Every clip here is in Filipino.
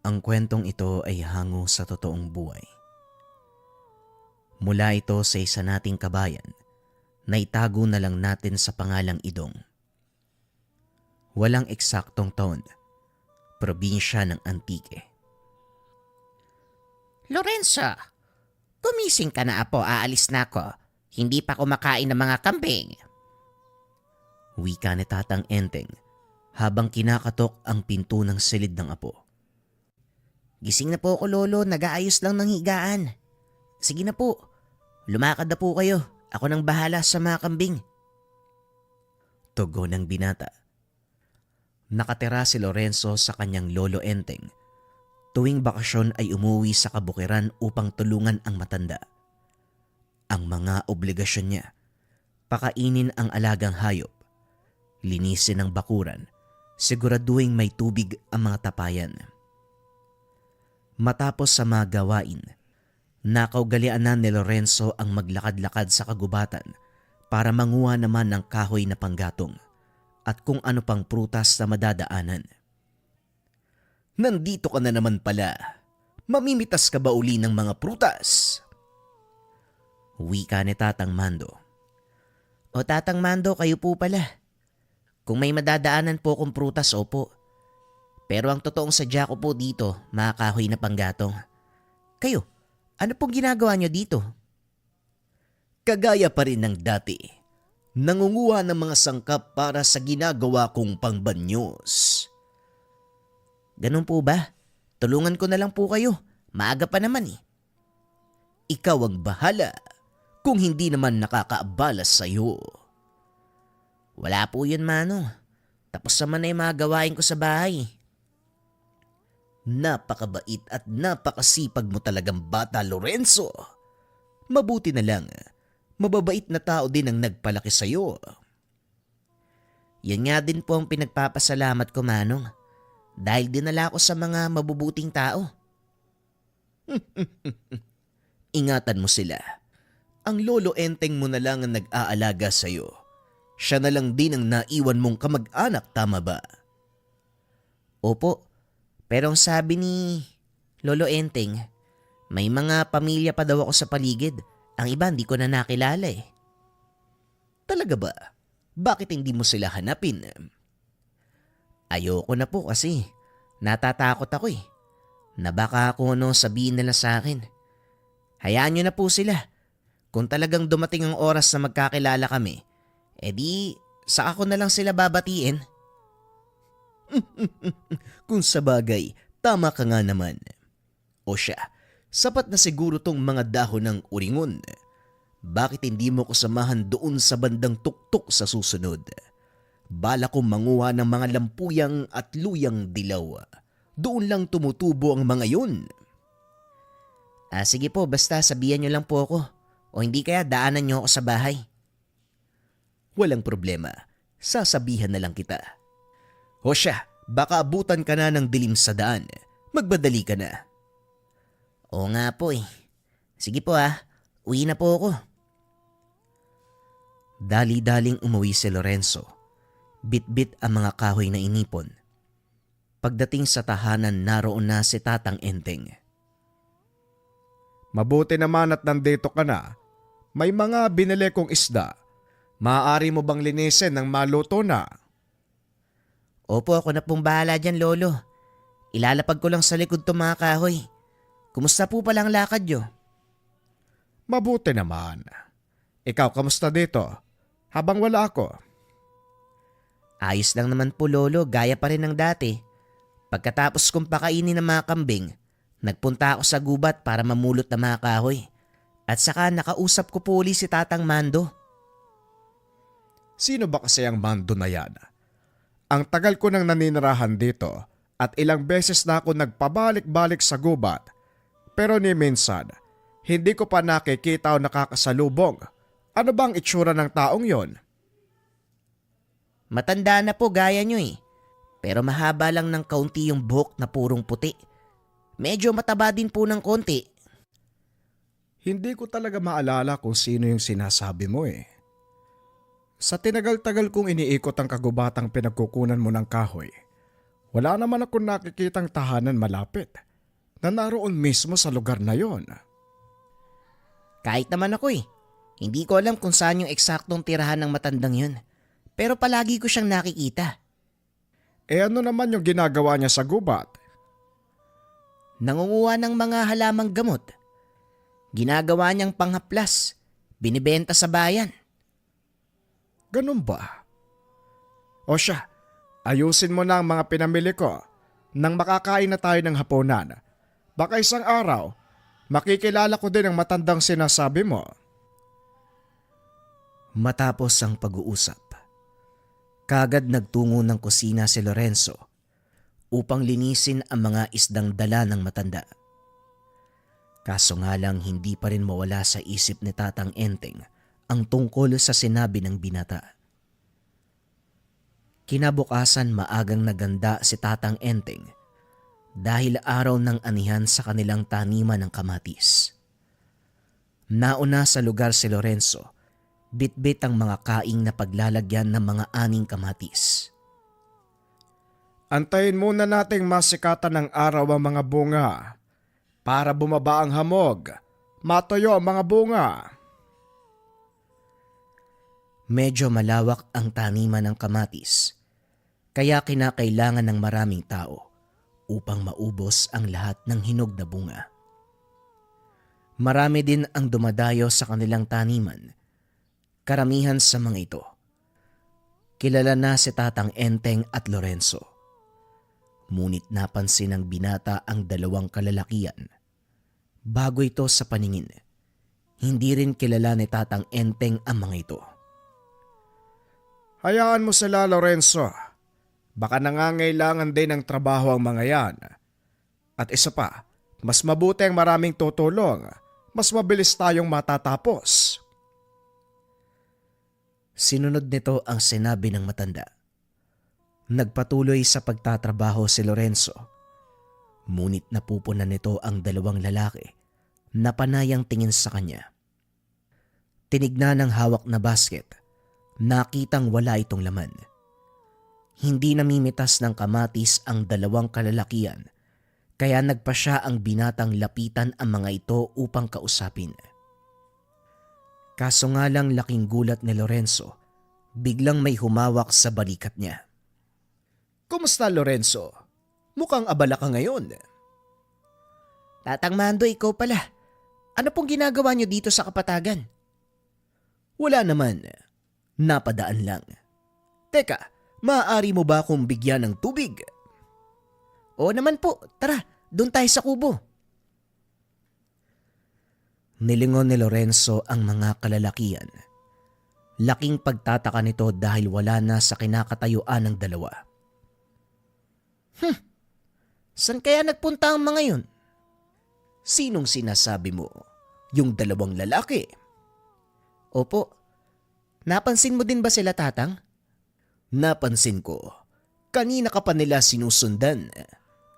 Ang kwentong ito ay hango sa totoong buhay. Mula ito sa isa nating kabayan na itago na lang natin sa pangalang Idong. Walang eksaktong taon, probinsya ng Antique. Lorenzo, gumising ka na apo, aalis na ako. Hindi pa kumakain ng mga kambing. Wika ni Tatang Enteng habang kinakatok ang pinto ng silid ng apo. Gising na po ako, Lolo. Nag-aayos lang ng higaan. Sige na po. Lumakad na po kayo. Ako nang bahala sa mga kambing. Tugon ng binata. Nakatira si Lorenzo sa kanyang lolo Enteng. Tuwing bakasyon ay umuwi sa kabukiran upang tulungan ang matanda. Ang mga obligasyon niya, pakainin ang alagang hayop, linisin ang bakuran, siguraduhin may tubig ang mga tapayan. Matapos sa mga gawain, nakaugalian na ni Lorenzo ang maglakad-lakad sa kagubatan para manguha naman ng kahoy na panggatong at kung ano pang prutas na madadaanan. Nandito ka na naman pala. Mamimitas ka ba uli ng mga prutas? Wika ni Tatang Mando. O Tatang Mando, kayo po pala. Kung may madadaanan po kong prutas, opo. Pero ang totoong sadya ko po dito, mga kahoy na panggatong. Kayo, ano pong ginagawa nyo dito? Kagaya pa rin ng dati. Nangunguha ng mga sangkap para sa ginagawa kong pangbanyos. Ganun po ba? Tulungan ko na lang po kayo. Maaga pa naman eh. Ikaw ang bahala kung hindi naman nakakaabala sa'yo. Wala po yun, Mano. Tapos naman na yung mga gawain ko sa bahay. Napakabait at napakasipag mo talagang bata, Lorenzo. Mabuti na lang, mababait na tao din ang nagpalaki sa'yo. Yan nga din po ang pinagpapasalamat ko, Manong. Dahil dinala ko sa mga mabubuting tao. Ingatan mo sila. Ang lolo Enteng mo na lang ang nag-aalaga sa'yo. Siya na lang din ang naiwan mong kamag-anak, tama ba? Opo, pero ang sabi ni Lolo Enteng, may mga pamilya pa daw ako sa paligid. Ang iba hindi ko na nakilala eh. Talaga ba? Bakit hindi mo sila hanapin? Ayoko na po kasi natatakot ako eh. Na baka kung ano sabihin nila sa akin. Hayaan nyo na po sila. Kung talagang dumating ang oras na magkakilala kami, edi saka ko na lang sila babatiin. Kung sabagay, tama ka nga naman. O siya, sapat na siguro tong mga dahon ng uringon. Bakit hindi mo ko samahan doon sa bandang tuktok sa susunod? Bala kong manguha ng mga lampuyang at luyang dilaw. Doon lang tumutubo ang mga yun. Sige po, basta sabihan nyo lang po ako. O hindi kaya daanan nyo ako sa bahay. Walang problema. Sasabihan na lang kita. O siya, baka abutan ka na ng dilim sa daan. Magbadali ka na. Oo nga po eh. Sige po uwi na po ako. Dali-daling umuwi si Lorenzo. Bit-bit ang mga kahoy na inipon. Pagdating sa tahanan, naroon na si Tatang Enteng. Mabuti naman at nandito ka na. May mga binili kong isda. Maaari mo bang linisin ng maluto na? Opo, ako na pong bahala dyan, Lolo. Ilalapag ko lang sa likod to mga kahoy. Kumusta po pala ang lakad nyo? Mabuti naman. Ikaw, kamusta dito? Habang wala ako. Ayos lang naman po, Lolo. Gaya pa rin ng dati. Pagkatapos kong pakainin ng mga kambing, nagpunta ako sa gubat para mamulot ng mga kahoy. At saka nakausap ko po uli si Tatang Mando. Sino ba kasi ang Mando na yan? Ang tagal ko nang naninirahan dito at ilang beses na ako nagpabalik-balik sa gubat. Pero ni minsan, hindi ko pa nakikita o nakakasalubong. Ano bang itsura ng taong yon? Matanda na po gaya nyo eh. Pero mahaba lang ng kaunti yung buhok na purong puti. Medyo mataba din po ng konti. Hindi ko talaga maalala kung sino yung sinasabi mo eh. Sa tinagal-tagal kong iniikot ang kagubatang pinagkukunan mo ng kahoy, Wala naman akong nakikitang tahanan malapit na naroon mismo sa lugar na yon. Kahit naman ako eh. Hindi ko alam kung saan yung eksaktong tirahan ng matandang yun. Pero palagi ko siyang nakikita. Ano naman yung ginagawa niya sa gubat? Nangunguha ng mga halamang gamot. Ginagawa niyang panghaplas. Binibenta sa bayan. Ganun ba? O siya, ayusin mo na ang mga pinamili ko nang makakain na tayo ng hapunan. Baka isang araw, makikilala ko din ang matandang sinasabi mo. Matapos ang pag-uusap, kagad nagtungo ng kusina si Lorenzo upang linisin ang mga isdang dala ng matanda. Kaso nga lang hindi pa rin mawala sa isip ni Tatang Enteng ang tungkol sa sinabi ng binata. Kinabukasan maagang naganda si Tatang Enteng dahil araw ng anihan sa kanilang taniman ng kamatis. Nauna sa lugar si Lorenzo, bitbit ang mga kaing na paglalagyan ng mga aning kamatis. Antayin muna nating masikatan ng araw ang mga bunga para bumaba ang hamog, matuyo ang mga bunga. Medyo malawak ang taniman ng kamatis, kaya kinakailangan ng maraming tao upang maubos ang lahat ng hinog na bunga. Marami din ang dumadayo sa kanilang taniman. Karamihan sa mga ito, kilala na si Tatang Enteng at Lorenzo. Ngunit napansin ng binata ang dalawang kalalakian. Bago ito sa paningin, hindi rin kilala ni Tatang Enteng ang mga ito. Hayaan mo sila, Lorenzo. Baka nangangailangan din ng trabaho ang mga yan. At isa pa, mas mabuti ang maraming tutulong. Mas mabilis tayong matatapos. Sinunod nito ang sinabi ng matanda. Nagpatuloy sa pagtatrabaho si Lorenzo. Ngunit napupunan nito ang dalawang lalaki na panayang tingin sa kanya. Tinignan ang hawak na basket. Nakitang wala itong laman. Hindi namimitas ng kamatis ang dalawang kalalakian, kaya nagpa siya ang binatang lapitan ang mga ito upang kausapin. Kaso nga lang laking gulat ni Lorenzo, biglang may humawak sa balikat niya. Kumusta, Lorenzo? Mukhang abala ka ngayon. Tatang Mando, ikaw pala. Ano pong ginagawa niyo dito sa kapatagan? Wala naman. Napadaan lang. Teka, maaari mo ba akong bigyan ng tubig? Oo naman po, tara, doon tayo sa kubo. Nilingon ni Lorenzo ang mga kalalakian. Laking pagtataka nito dahil wala na sa kinakatayuan ng dalawa. San kaya nagpunta ang mga yun? Sinong sinasabi mo? Yung dalawang lalaki? Opo. Napansin mo din ba sila, Tatang? Napansin ko. Kanina ka pa nila sinusundan.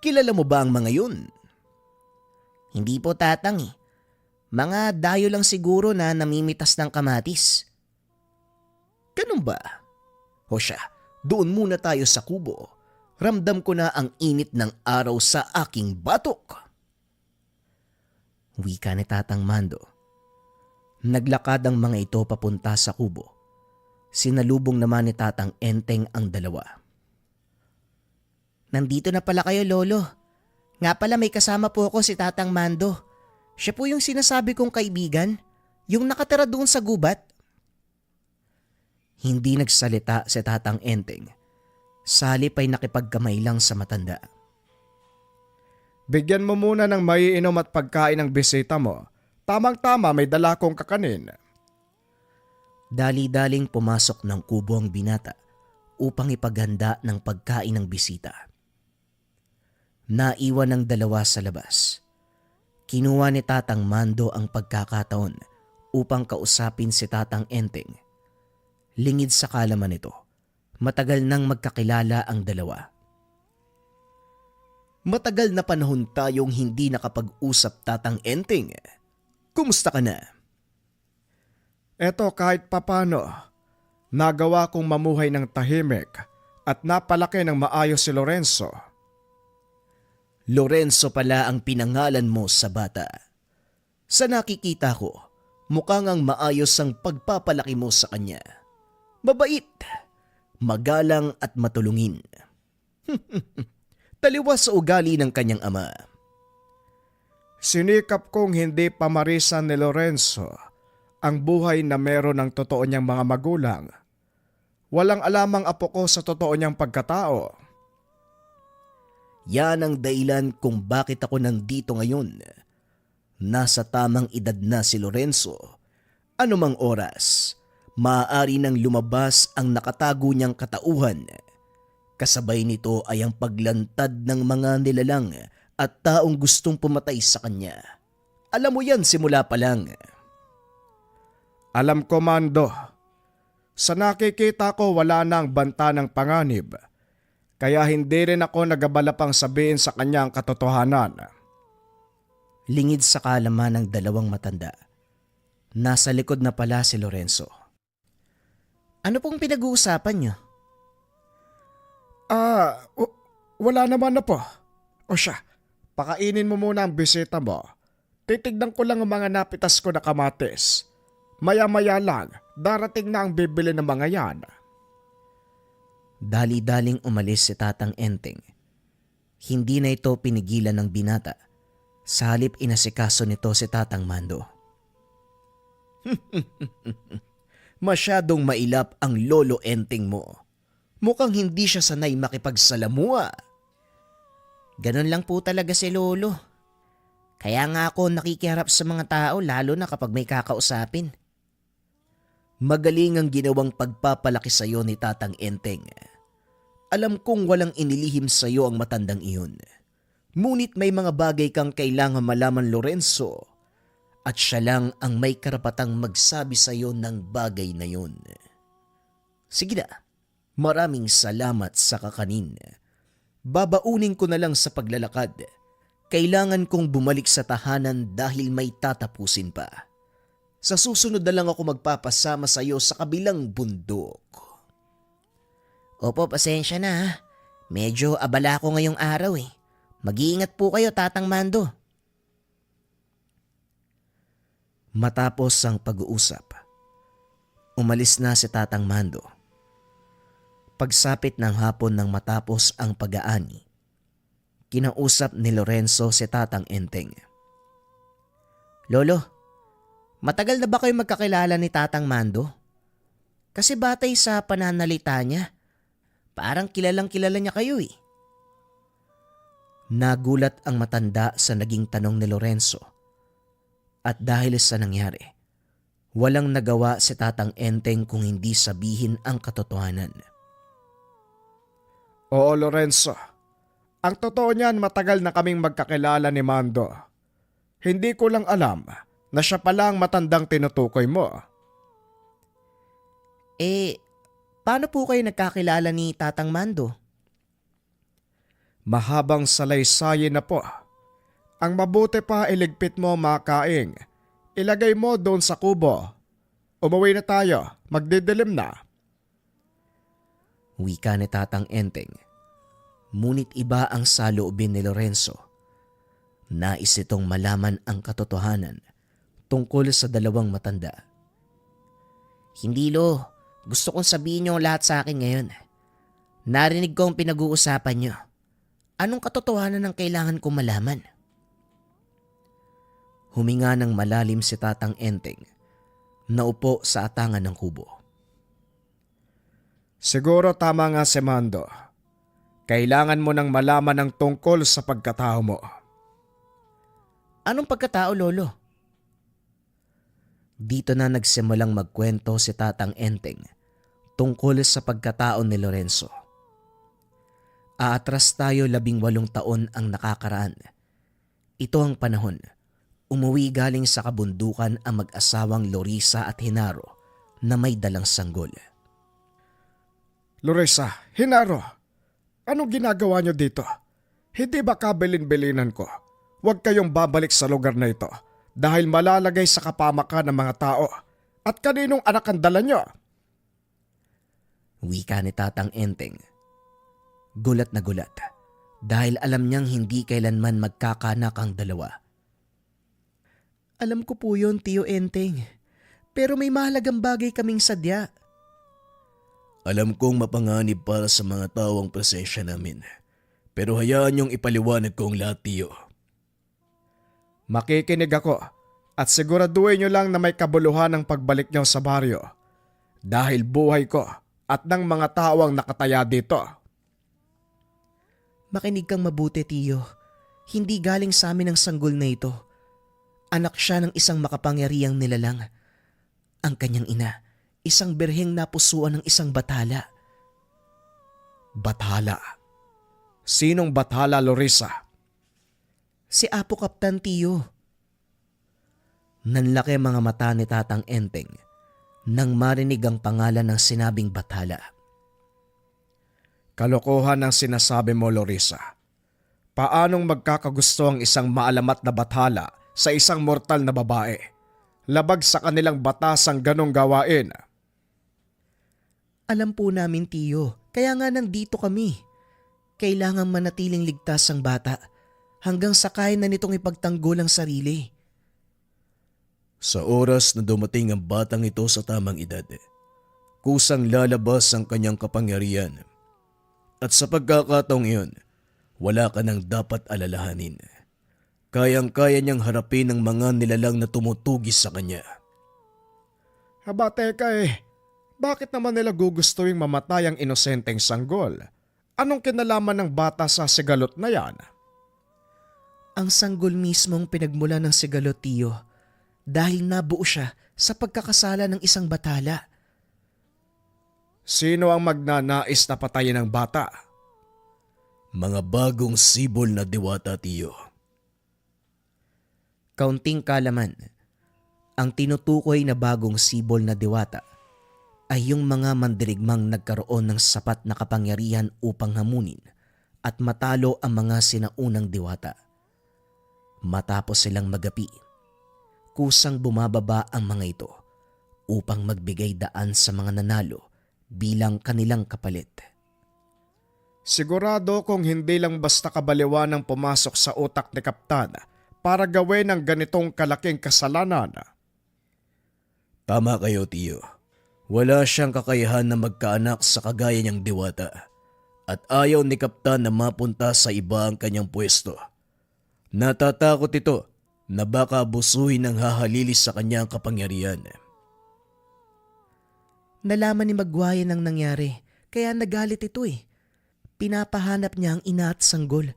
Kilala mo ba ang mga yun? Hindi po, Tatang eh. Mga dayo lang siguro na namimitas ng kamatis. Ganun ba? O siya, doon muna tayo sa kubo. Ramdam ko na ang init ng araw sa aking batok. Wika ni Tatang Mando. Naglakad ang mga ito papunta sa kubo. Sinalubong naman ni Tatang Enteng ang dalawa. Nandito na pala kayo, Lolo. Nga pala may kasama po ako si Tatang Mando. Siya po yung sinasabi kong kaibigan, yung nakatira doon sa gubat. Hindi nagsalita si Tatang Enteng. Salip ay nakipagkamay lang sa matanda. Bigyan mo muna ng maiinom at pagkain ng bisita mo. Tamang-tama, may dala kong kakanin. Dali-daling pumasok ng kubo ang binata upang ipaghanda ng pagkain ng bisita. Naiwan ng dalawa sa labas. Kinuha ni Tatang Mando ang pagkakataon upang kausapin si Tatang Enteng. Lingid sa kalaman nito, matagal nang magkakilala ang dalawa. Matagal na panahon tayong hindi nakapag-usap, Tatang Enteng. Kumusta ka na? Eto kahit papano, nagawa kong mamuhay ng tahimik at napalaki ng maayos si Lorenzo. Lorenzo pala ang pinangalan mo sa bata. Sa nakikita ko, mukhang ang maayos ang pagpapalaki mo sa kanya. Mabait, magalang at matulungin. Taliwas sa ugali ng kanyang ama. Sinikap kong hindi pamarisan ni Lorenzo ang buhay na meron ng totoo niyang mga magulang. Walang alamang apo ko sa totoo niyang pagkatao. Yan ang dahilan kung bakit ako nandito ngayon. Nasa tamang edad na si Lorenzo. Anumang oras, maaari nang lumabas ang nakatago niyang katauhan. Kasabay nito ay ang paglantad ng mga nilalang at taong gustong pumatay sa kanya. Alam mo yan simula pa lang. Alam ko, Mando. Sa nakikita ko wala na ang banta ng panganib. Kaya hindi rin ako nagabala pang sabihin sa kanya ang katotohanan. Lingid sa kaalaman ng dalawang matanda. Nasa likod na pala si Lorenzo. Ano pong pinag-uusapan niyo? Wala naman na po. O siya, pakainin mo muna ang bisita mo. Titignan ko lang ang mga napitas ko na kamatis. Maya-maya lang, darating na ang bibili ng mga yan. Dali-daling umalis si Tatang Enteng. Hindi na ito pinigilan ng binata. Sa halip inasikaso nito si Tatang Mando. Masyadong mailap ang lolo Enteng mo. Mukhang hindi siya sanay makipagsalamuha. Ganon lang po talaga si lolo. Kaya nga ako nakikiharap sa mga tao lalo na kapag may kakausapin. Magaling ang ginawang pagpapalaki sa iyo ni Tatang Enteng. Alam kong walang inilihim sa iyo ang matandang iyon. Ngunit may mga bagay kang kailangan malaman, Lorenzo. At siya lang ang may karapatang magsabi sa iyo ng bagay na yun. Sige na, maraming salamat sa kakanin. Babaunin ko na lang sa paglalakad. Kailangan kong bumalik sa tahanan dahil may tatapusin pa. Sa susunod na lang ako magpapasama sa iyo sa kabilang bundok. Opo, pasensya na ha. Medyo abala ako ngayong araw eh. Mag-iingat po kayo, Tatang Mando. Matapos ang pag-uusap, umalis na si Tatang Mando. Pagsapit ng hapon nang matapos ang pag-aani, kinausap ni Lorenzo si Tatang Enteng. Lolo, matagal na ba kayo magkakilala ni Tatang Mando? Kasi batay sa pananalita niya, parang kilalang kilala niya kayo eh. Nagulat ang matanda sa naging tanong ni Lorenzo. At dahil sa nangyari, walang nagawa si Tatang Enteng kung hindi sabihin ang katotohanan. Oo, Lorenzo. Ang totoo niyan, matagal na kaming magkakilala ni Mando. Hindi ko lang alam na siya pala ang matandang tinutukoy mo. Paano po kayo nagkakilala ni Tatang Mando? Mahabang salaysayin na po. Ang mabuti pa iligpit mo, Makaing. Ilagay mo doon sa kubo. Umuwi na tayo, magdidilim na. Wika ni Tatang Enteng. Ngunit iba ang saloobin ni Lorenzo. Nais itong malaman ang katotohanan tungkol sa dalawang matanda. Hindi lo, gusto kong sabihin niyo lahat sa akin ngayon. Narinig ko ang pinag-uusapan niyo. Anong katotohanan ang kailangan kong malaman? Huminga ng malalim si Tatang Enteng. Naupo sa atangan ng kubo. Siguro tama nga si Mando. Kailangan mo nang malaman ang tungkol sa pagkatao mo. Anong pagkatao, Lolo? Dito na nagsimulang magkwento si Tatang Enteng tungkol sa pagkatao ni Lorenzo. Aatras tayo 18 taon ang nakakaraan. Ito ang panahon. Umuwi galing sa kabundukan ang mag-asawang Lorisa at Henaro na may dalang sanggol. Lorisa, Henaro, anong ginagawa niyo dito? Hindi ba kabilin-bilinan ko? Huwag kayong babalik sa lugar na ito dahil malalagay sa kapamakan ng mga tao. At kaninong anak ang dala niyo? Wika ni Tatang Enteng. Gulat na gulat dahil alam niyang hindi kailanman magkakanak ang dalawa. Alam ko po yun, Tio Enteng. Pero may mahalagang bagay kaming sadya. Alam kong mapanganib para sa mga tao ang presensya namin. Pero hayaan niyong ipaliwanag ko ang lahat, Tiyo. Makikinig ako at siguraduhin niyo lang na may kabuluhan ang pagbalik niyo sa baryo. Dahil buhay ko at ng mga tao ang nakataya dito. Makinig kang mabuti, Tio. Hindi galing sa amin ang sanggol na ito. Anak siya ng isang makapangyarihang nilalang. Ang kanyang ina, isang berheng napusuan ng isang bathala. Bathala? Sinong Bathala, Lorisa? Si Apo Kaptan, Tio. Nanlaki mga mata ni Tatang Enteng nang marinig ang pangalan ng sinabing bathala. Kalokohan ang sinasabi mo, Lorisa. Paanong magkakagusto ang isang maalamat na bathala sa isang mortal na babae? Labag sa kanilang batasang ganong gawain. Alam po namin, Tio. Kaya nga nandito kami. Kailangang manatiling ligtas ang bata hanggang sa kaya na nitong ipagtanggol ang sarili. Sa oras na dumating ang batang ito sa tamang edad, kusang lalabas ang kanyang kapangyarihan. At sa pagkakataong iyon, wala ka nang dapat alalahanin. Kayang-kaya niyang harapin ang mga nilalang na tumutugis sa kanya. Haba, teka bakit naman nila gugustuing mamatay ang inosenteng sanggol? Anong kinalaman ng bata sa sigalot na yan? Ang sanggol mismong pinagmula ng sigalot, Tio, dahil nabuo siya sa pagkakasala ng isang bathala. Sino ang magnanais na patayin ng bata? Mga bagong sibol na diwata, Tiyo. Kaunting kalaman, ang tinutukoy na bagong sibol na diwata ay yung mga mandirigmang nagkaroon ng sapat na kapangyarihan upang hamunin at matalo ang mga sinaunang diwata. Matapos silang magapi, kusang bumababa ang mga ito upang magbigay daan sa mga nanalo bilang kanilang kapalit. Sigurado kung hindi lang basta kabaliwan ang pumasok sa utak ni Kaptan para gawin ang ganitong kalaking kasalanan. Tama kayo, Tiyo. Wala siyang kakayahan na magkaanak sa kagaya niyang diwata. At ayaw ni Kaptan na mapunta sa iba ang kanyang pwesto. Natatakot ito na baka abusuhin ng hahalilis sa kanyang kapangyarihan. Nalaman ni Magwayan ang nangyari, kaya nagalit ito Pinapahanap niya ang ina at sanggol.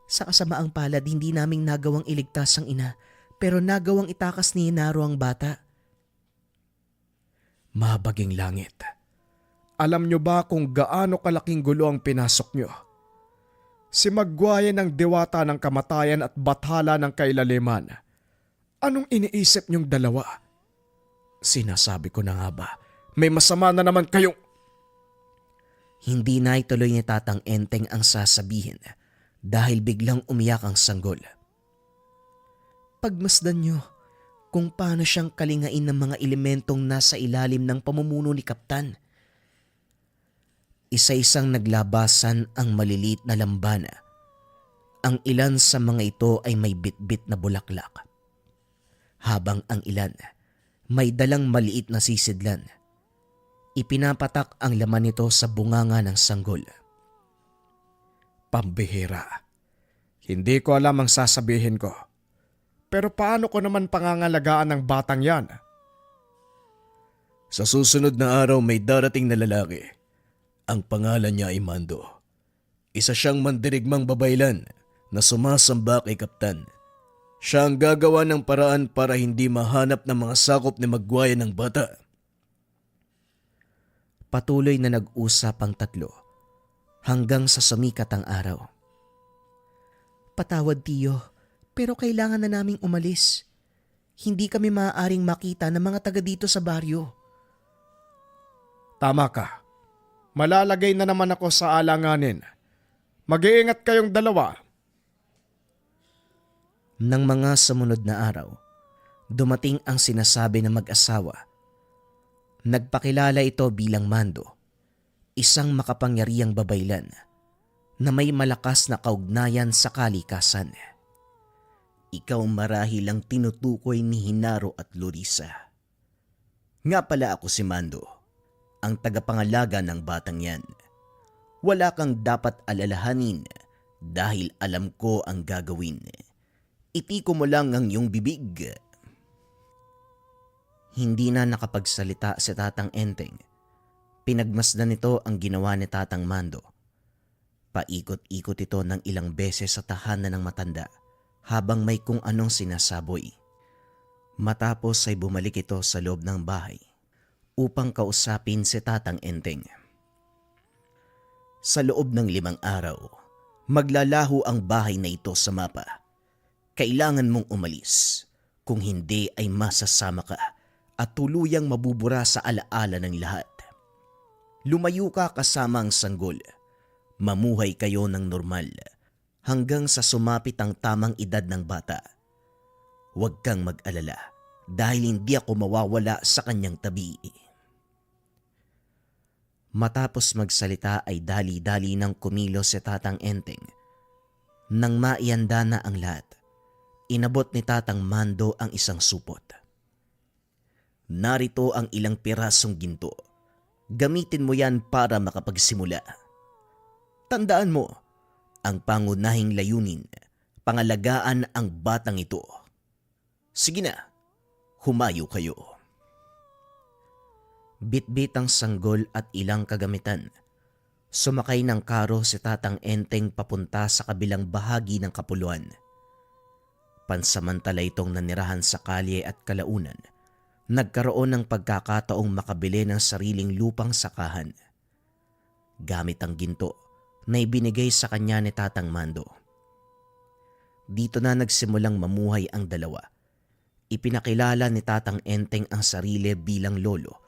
Sa kasamaang palad, hindi naming nagawang iligtas ang ina, pero nagawang itakas ni Inaro ang bata. Mabaging langit. Alam nyo ba kung gaano kalaking gulo ang pinasok nyo? Si Magwayan ang diwata ng kamatayan at bathala ng kailaliman. Anong iniisip nyong dalawa? Sinasabi ko na nga ba, may masama na naman kayong... Hindi na ituloy ni Tatang Enteng ang sasabihin dahil biglang umiyak ang sanggol. Pagmasdan niyo kung paano siyang kalingain ng mga elementong nasa ilalim ng pamumuno ni Kaptan. Isa-isang naglabasan ang maliliit na lambana. Ang ilan sa mga ito ay may bitbit na bulaklak, habang ang ilan may dalang maliit na sisidlan. Ipinapatak ang laman nito sa bunganga ng sanggol. Pambihira. Hindi ko alam ang sasabihin ko. Pero paano ko naman pangangalagaan ng batang yan? Sa susunod na araw may darating na lalaki. Ang pangalan niya ay Mando. Isa siyang mandirigmang babaylan na sumasamba kay Kaptan. Siya ang gagawa ng paraan para hindi mahanap ng mga sakop ni Magwayan ng bata. Patuloy na nag-usap ang tatlo hanggang sa sumikat ang araw. Patawad, Tio, pero kailangan na naming umalis. Hindi kami maaaring makita ng mga taga dito sa baryo. Tama ka. Malalagay na naman ako sa alanganin. Mag-iingat kayong dalawa. Nang mga sumunod na araw, dumating ang sinasabi ng mag-asawa. Nagpakilala ito bilang Mando, isang makapangyarihang babaylan na may malakas na kaugnayan sa kalikasan. Ikaw marahil ang tinutukoy ni Hinaro at Lorisa. Nga pala ako si Mando, ang tagapangalaga ng batang yan. Wala kang dapat alalahanin dahil alam ko ang gagawin. Itiko mo lang ang iyong bibig. Hindi na nakapagsalita si Tatang Enteng. Pinagmasdan nito ang ginawa ni Tatang Mando. Paikot-ikot ito ng ilang beses sa tahanan ng matanda habang may kung anong sinasaboy. Matapos ay bumalik ito sa loob ng bahay upang kausapin si Tatang Enteng. Sa loob ng 5 araw, maglalaho ang bahay na ito sa mapa. Kailangan mong umalis. Kung hindi ay masasama ka at tuluyang mabubura sa alaala ng lahat. Lumayo ka kasama ang sanggol. Mamuhay kayo ng normal hanggang sa sumapit ang tamang edad ng bata. Huwag kang mag-alala dahil hindi ako mawawala sa kanyang tabi. Matapos magsalita ay dali-dali nang kumilos si Tatang Enteng. Nang maianda na ang lahat, inabot ni Tatang Mando ang isang supot. Narito ang ilang pirasong ginto. Gamitin mo yan para makapagsimula. Tandaan mo, ang pangunahing layunin, pangalagaan ang batang ito. Sige na, humayo kayo. Bitbit ang sanggol at ilang kagamitan. Sumakay ng karo si Tatang Enteng papunta sa kabilang bahagi ng kapuluan. Pansamantala itong nanirahan sa kalye at kalaunan. Nagkaroon ng pagkakataong makabili ng sariling lupang sakahan. Gamit ang ginto na ibinigay sa kanya ni Tatang Mando. Dito na nagsimulang mamuhay ang dalawa. Ipinakilala ni Tatang Enteng ang sarili bilang lolo.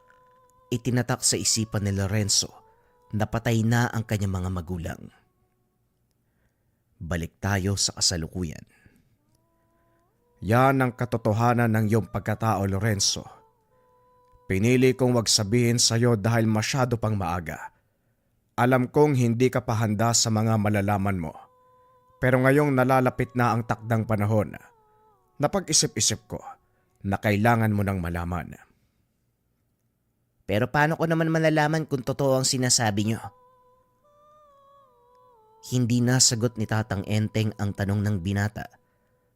Itinatak sa isipan ni Lorenzo na patay na ang kanyang mga magulang. Balik tayo sa kasalukuyan. Yan ang katotohanan ng iyong pagkatao, Lorenzo. Pinili kong wag sabihin sa iyo dahil masyado pang maaga. Alam kong hindi ka pa handa sa mga malalaman mo. Pero ngayong nalalapit na ang takdang panahon, napag-isip-isip ko na kailangan mo nang malaman. Pero paano ko naman malalaman kung totoo ang sinasabi niyo? Hindi nasagot ni Tatang Enteng ang tanong ng binata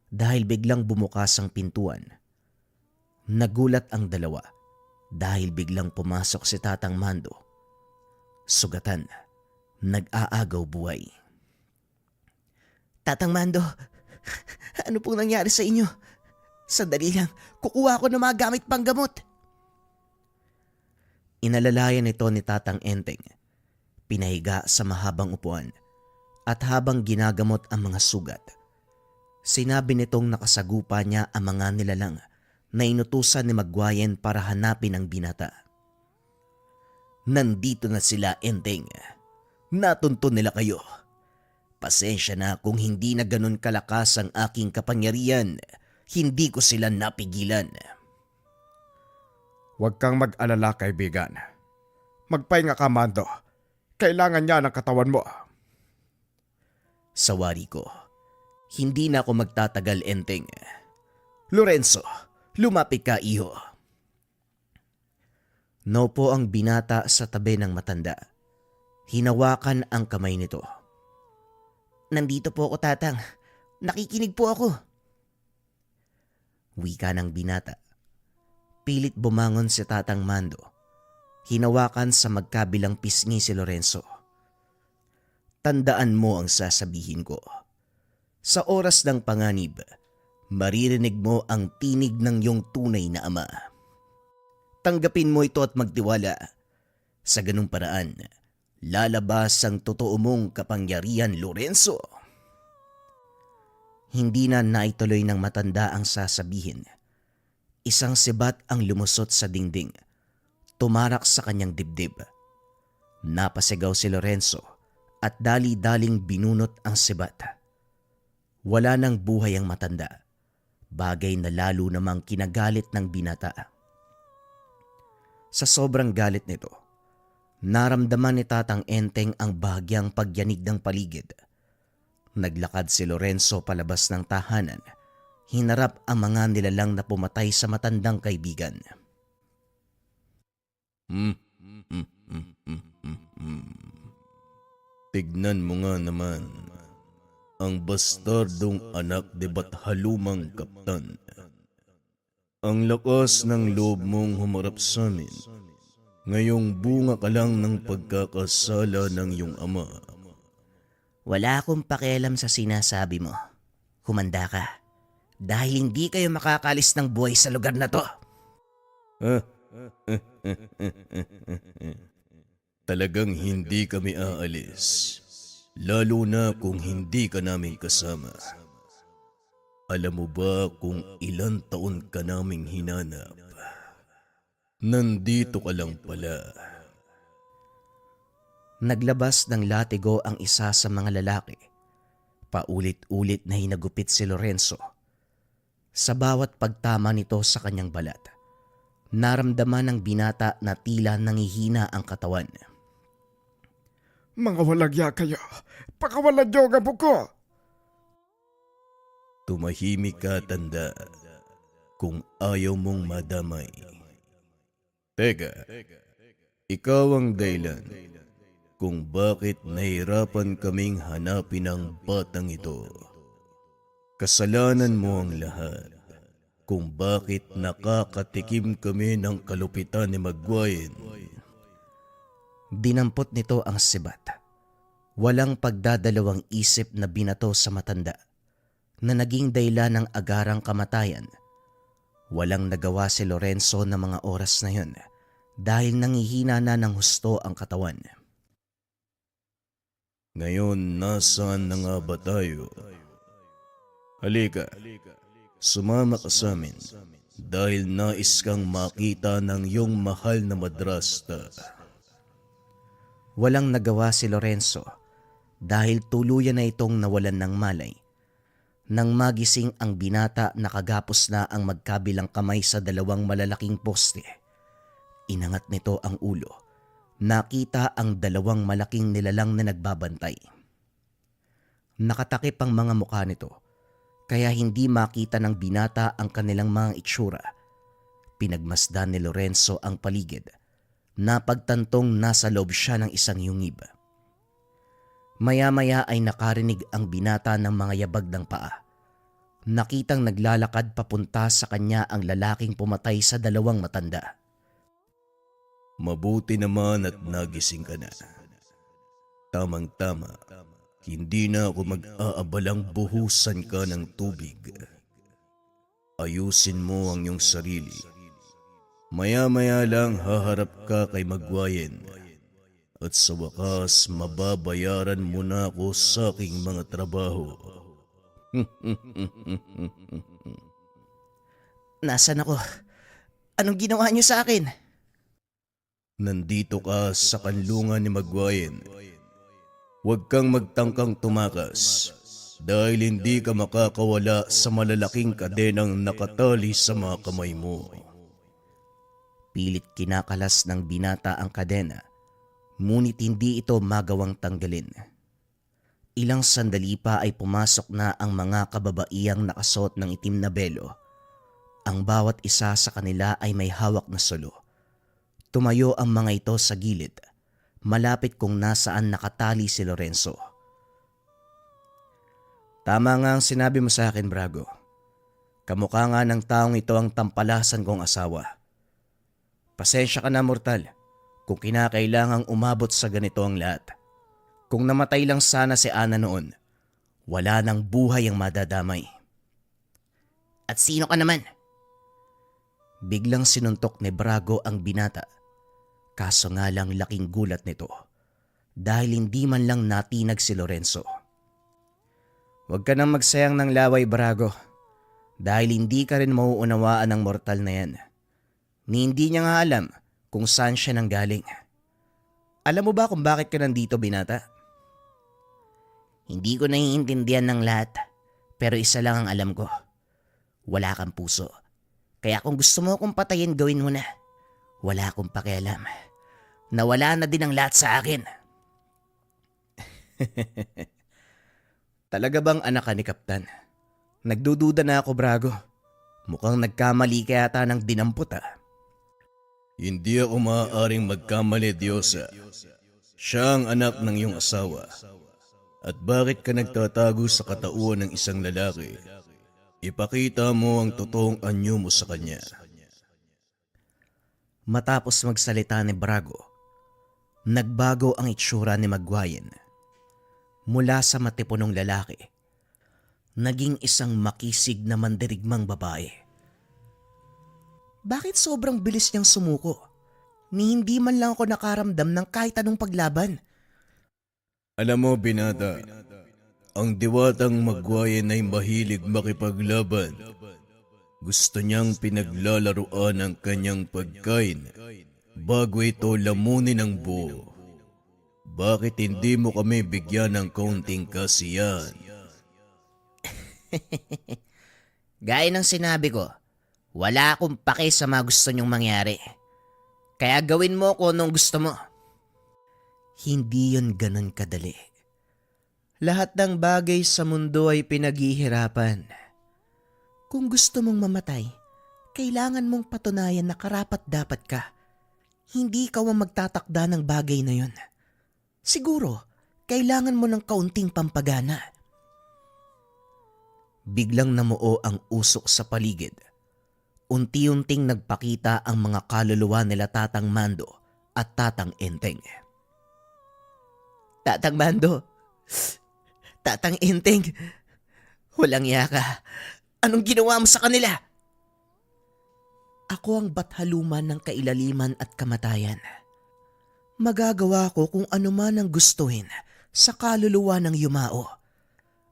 dahil biglang bumukas ang pintuan. Nagulat ang dalawa dahil biglang pumasok si Tatang Mando. Sugatan, nag-aagaw buhay. Tatang Mando, ano pong nangyari sa inyo? Sandali lang, kukuha ko ng mga gamit pang gamot. Inalalayan ito ni Tatang Enteng. Pinahiga sa mahabang upuan at habang ginagamot ang mga sugat, sinabi nitong nakasagupa niya ang mga nilalang na inutusan ni Magwayen para hanapin ang binata. Nandito na sila, Enteng. Natunto nila kayo. Pasensya na kung hindi na ganun kalakas ang aking kapangyarihan. Hindi ko sila napigilan. Huwag kang mag-alala, kaibigan. Magpahinga ka, Mando. Kailangan niya ng katawan mo. Sawari ko. Hindi na ako magtatagal, Enteng. Lorenzo, lumapit ka, iho. Naupo ang binata sa tabi ng matanda. Hinawakan ang kamay nito. Nandito po ako, Tatang. Nakikinig po ako. Wika ng binata. Pilit bumangon si Tatang Mando. Hinawakan sa magkabilang pisngi si Lorenzo. Tandaan mo ang sasabihin ko. Sa oras ng panganib, maririnig mo ang tinig ng iyong tunay na ama. Tanggapin mo ito at magtiwala. Sa ganung paraan, lalabas ang totoo mong kapangyarihan, Lorenzo. Hindi na naituloy ng matanda ang sasabihin. Isang sibat ang lumusot sa dingding. Tumarak sa kanyang dibdib. Napasigaw si Lorenzo at dali-daling binunot ang sibat. Wala nang buhay ang matanda. Bagay na lalo namang kinagalit ng binata. Sa sobrang galit nito, Naramdaman ni Tatang Enteng ang bahagyang pagyanig ng paligid. Naglakad si Lorenzo palabas ng tahanan. Hinarap ang mga nilalang na pumatay sa matandang kaibigan. Tignan mo nga naman ang bastardong anak de Bathalumang Kaptan. Ang lakas ng loob mong humarap sa amin. Ngayong bunga ka lang ng pagkakasala ng iyong ama. Wala akong pakialam sa sinasabi mo. Humanda ka. Dahil hindi kayo makakalis ng buhay sa lugar na to. Talagang hindi kami aalis. Lalo na kung hindi ka namin kasama. Alam mo ba kung ilang taon ka naming hinanap? Nandito ka lang pala. Naglabas ng latigo ang isa sa mga lalaki. Paulit-ulit na hinagupit si Lorenzo. Sa bawat pagtama nito sa kanyang balat, naramdaman ng binata na tila nangihina ang katawan. Mga walagya kayo. Pakawalan niyo ang amo ko. Tumahimik ka, tanda, kung ayaw mong madamay. Teka, ikaw ang dahilan kung bakit nahirapan kaming hanapin ang batang ito. Kasalanan mo ang lahat kung bakit nakakatikim kami ng kalupitan ni Magwayin. Dinampot nito ang sibat. Walang pagdadalawang isip na binato sa matanda na naging dahilan ng agarang kamatayan. Walang nagawa si Lorenzo na mga oras na yun dahil nangihina na ng husto ang katawan. Ngayon, nasaan na nga ba tayo? Halika, sumama ka sa amin dahil nais kang makita ng iyong mahal na madrasta. Walang nagawa si Lorenzo dahil tuluyan na itong nawalan ng malay. Nang magising ang binata, nakagapos na ang magkabilang kamay sa dalawang malalaking poste. Inangat nito ang ulo. Nakita ang dalawang malaking nilalang na nagbabantay. Nakatakip ang mga mukha nito, kaya hindi makita ng binata ang kanilang mga itsura. Pinagmasdan ni Lorenzo ang paligid. Napagtantong nasa loob siya ng isang yungib. Maya-maya ay nakarinig ang binata ng mga yabag ng paa. Nakitang naglalakad papunta sa kanya ang lalaking pumatay sa dalawang matanda. Mabuti naman at nagising ka na. Tamang-tama, hindi na ako mag-aabalang buhusan ka ng tubig. Ayusin mo ang iyong sarili. Maya-maya lang haharap ka kay Magwayin. At sa wakas, mababayaran mo na ako sa aking mga trabaho. Nasaan ako? Anong ginawa niyo sa akin? Nandito ka sa kanlungan ni Magwayin. Huwag kang magtangkang tumakas dahil hindi ka makakawala sa malalaking kadenang nakatali sa mga kamay mo. Pilit kinakalas ng binata ang kadena, ngunit hindi ito magawang tanggalin. Ilang sandali pa ay pumasok na ang mga kababaiyang nakasuot ng itim na belo. Ang bawat isa sa kanila ay may hawak na sulo. Tumayo ang mga ito sa gilid, malapit kung nasaan nakatali si Lorenzo. Tama nga ang sinabi mo sa akin, Brago. Kamukha nga ng taong ito ang tampalasan kong asawa. Pasensya ka na, mortal, kung kinakailangang umabot sa ganito ang lahat. Kung namatay lang sana si Ana noon, wala nang buhay ang madadamay. At sino ka naman? Biglang sinuntok ni Brago ang binata. Kaso nga lang laking gulat nito dahil hindi man lang natinag si Lorenzo. Huwag ka nang magsayang ng laway, Brago, dahil hindi ka rin mauunawaan ng mortal na yan. Ni hindi niya nga alam kung saan siya nanggaling. Alam mo ba kung bakit ka nandito, binata? Hindi ko naiintindihan ng lahat, pero isa lang ang alam ko. Wala kang puso. Kaya kung gusto mo akong patayin, gawin mo na. Wala akong pakialam. Nawala na din ang lahat sa akin. Talaga bang anak ka ni Kaptan? Nagdududa na ako, Brago. Mukhang nagkamali ka yata ng dinampot Hindi ako maaaring magkamali, Diyosa. Siya ang anak ng iyong asawa. At bakit ka nagtatago sa katauhan ng isang lalaki? Ipakita mo ang totoong anyo mo sa kanya. Matapos magsalita ni Brago, nagbago ang itsura ni Magwayen. Mula sa matipunong lalaki, naging isang makisig na mandirigmang babae. Bakit sobrang bilis niyang sumuko? Ni hindi man lang ako nakaramdam ng kahit anong paglaban. Alam mo, binata, ang diwatang Magwayen ay mahilig makipaglaban. Gusto niyang pinaglalaruan ang kanyang pagkain bago ito lamunin ng buo. Bakit hindi mo kami bigyan ng kaunting kasiyahan? Gaya ng sinabi ko, wala akong pake sa mga gusto niyong mangyari. Kaya gawin mo kung anong gusto mo. Hindi yon ganun kadali. Lahat ng bagay sa mundo ay pinaghihirapan. Kung gusto mong mamatay, kailangan mong patunayan na karapat-dapat ka. Hindi ka ang magtatakda ng bagay na yon. Siguro, kailangan mo ng kaunting pampagana. Biglang namuo ang usok sa paligid. Unti-unting nagpakita ang mga kaluluwa nila Tatang Mando at Tatang Enteng. Tatang Mando, Tatang Enteng, walang iya ka. Anong ginawa mo sa kanila? Ako ang bathaluman ng kailaliman at kamatayan. Magagawa ko kung ano man ang gustuhin sa kaluluwa ng yumao.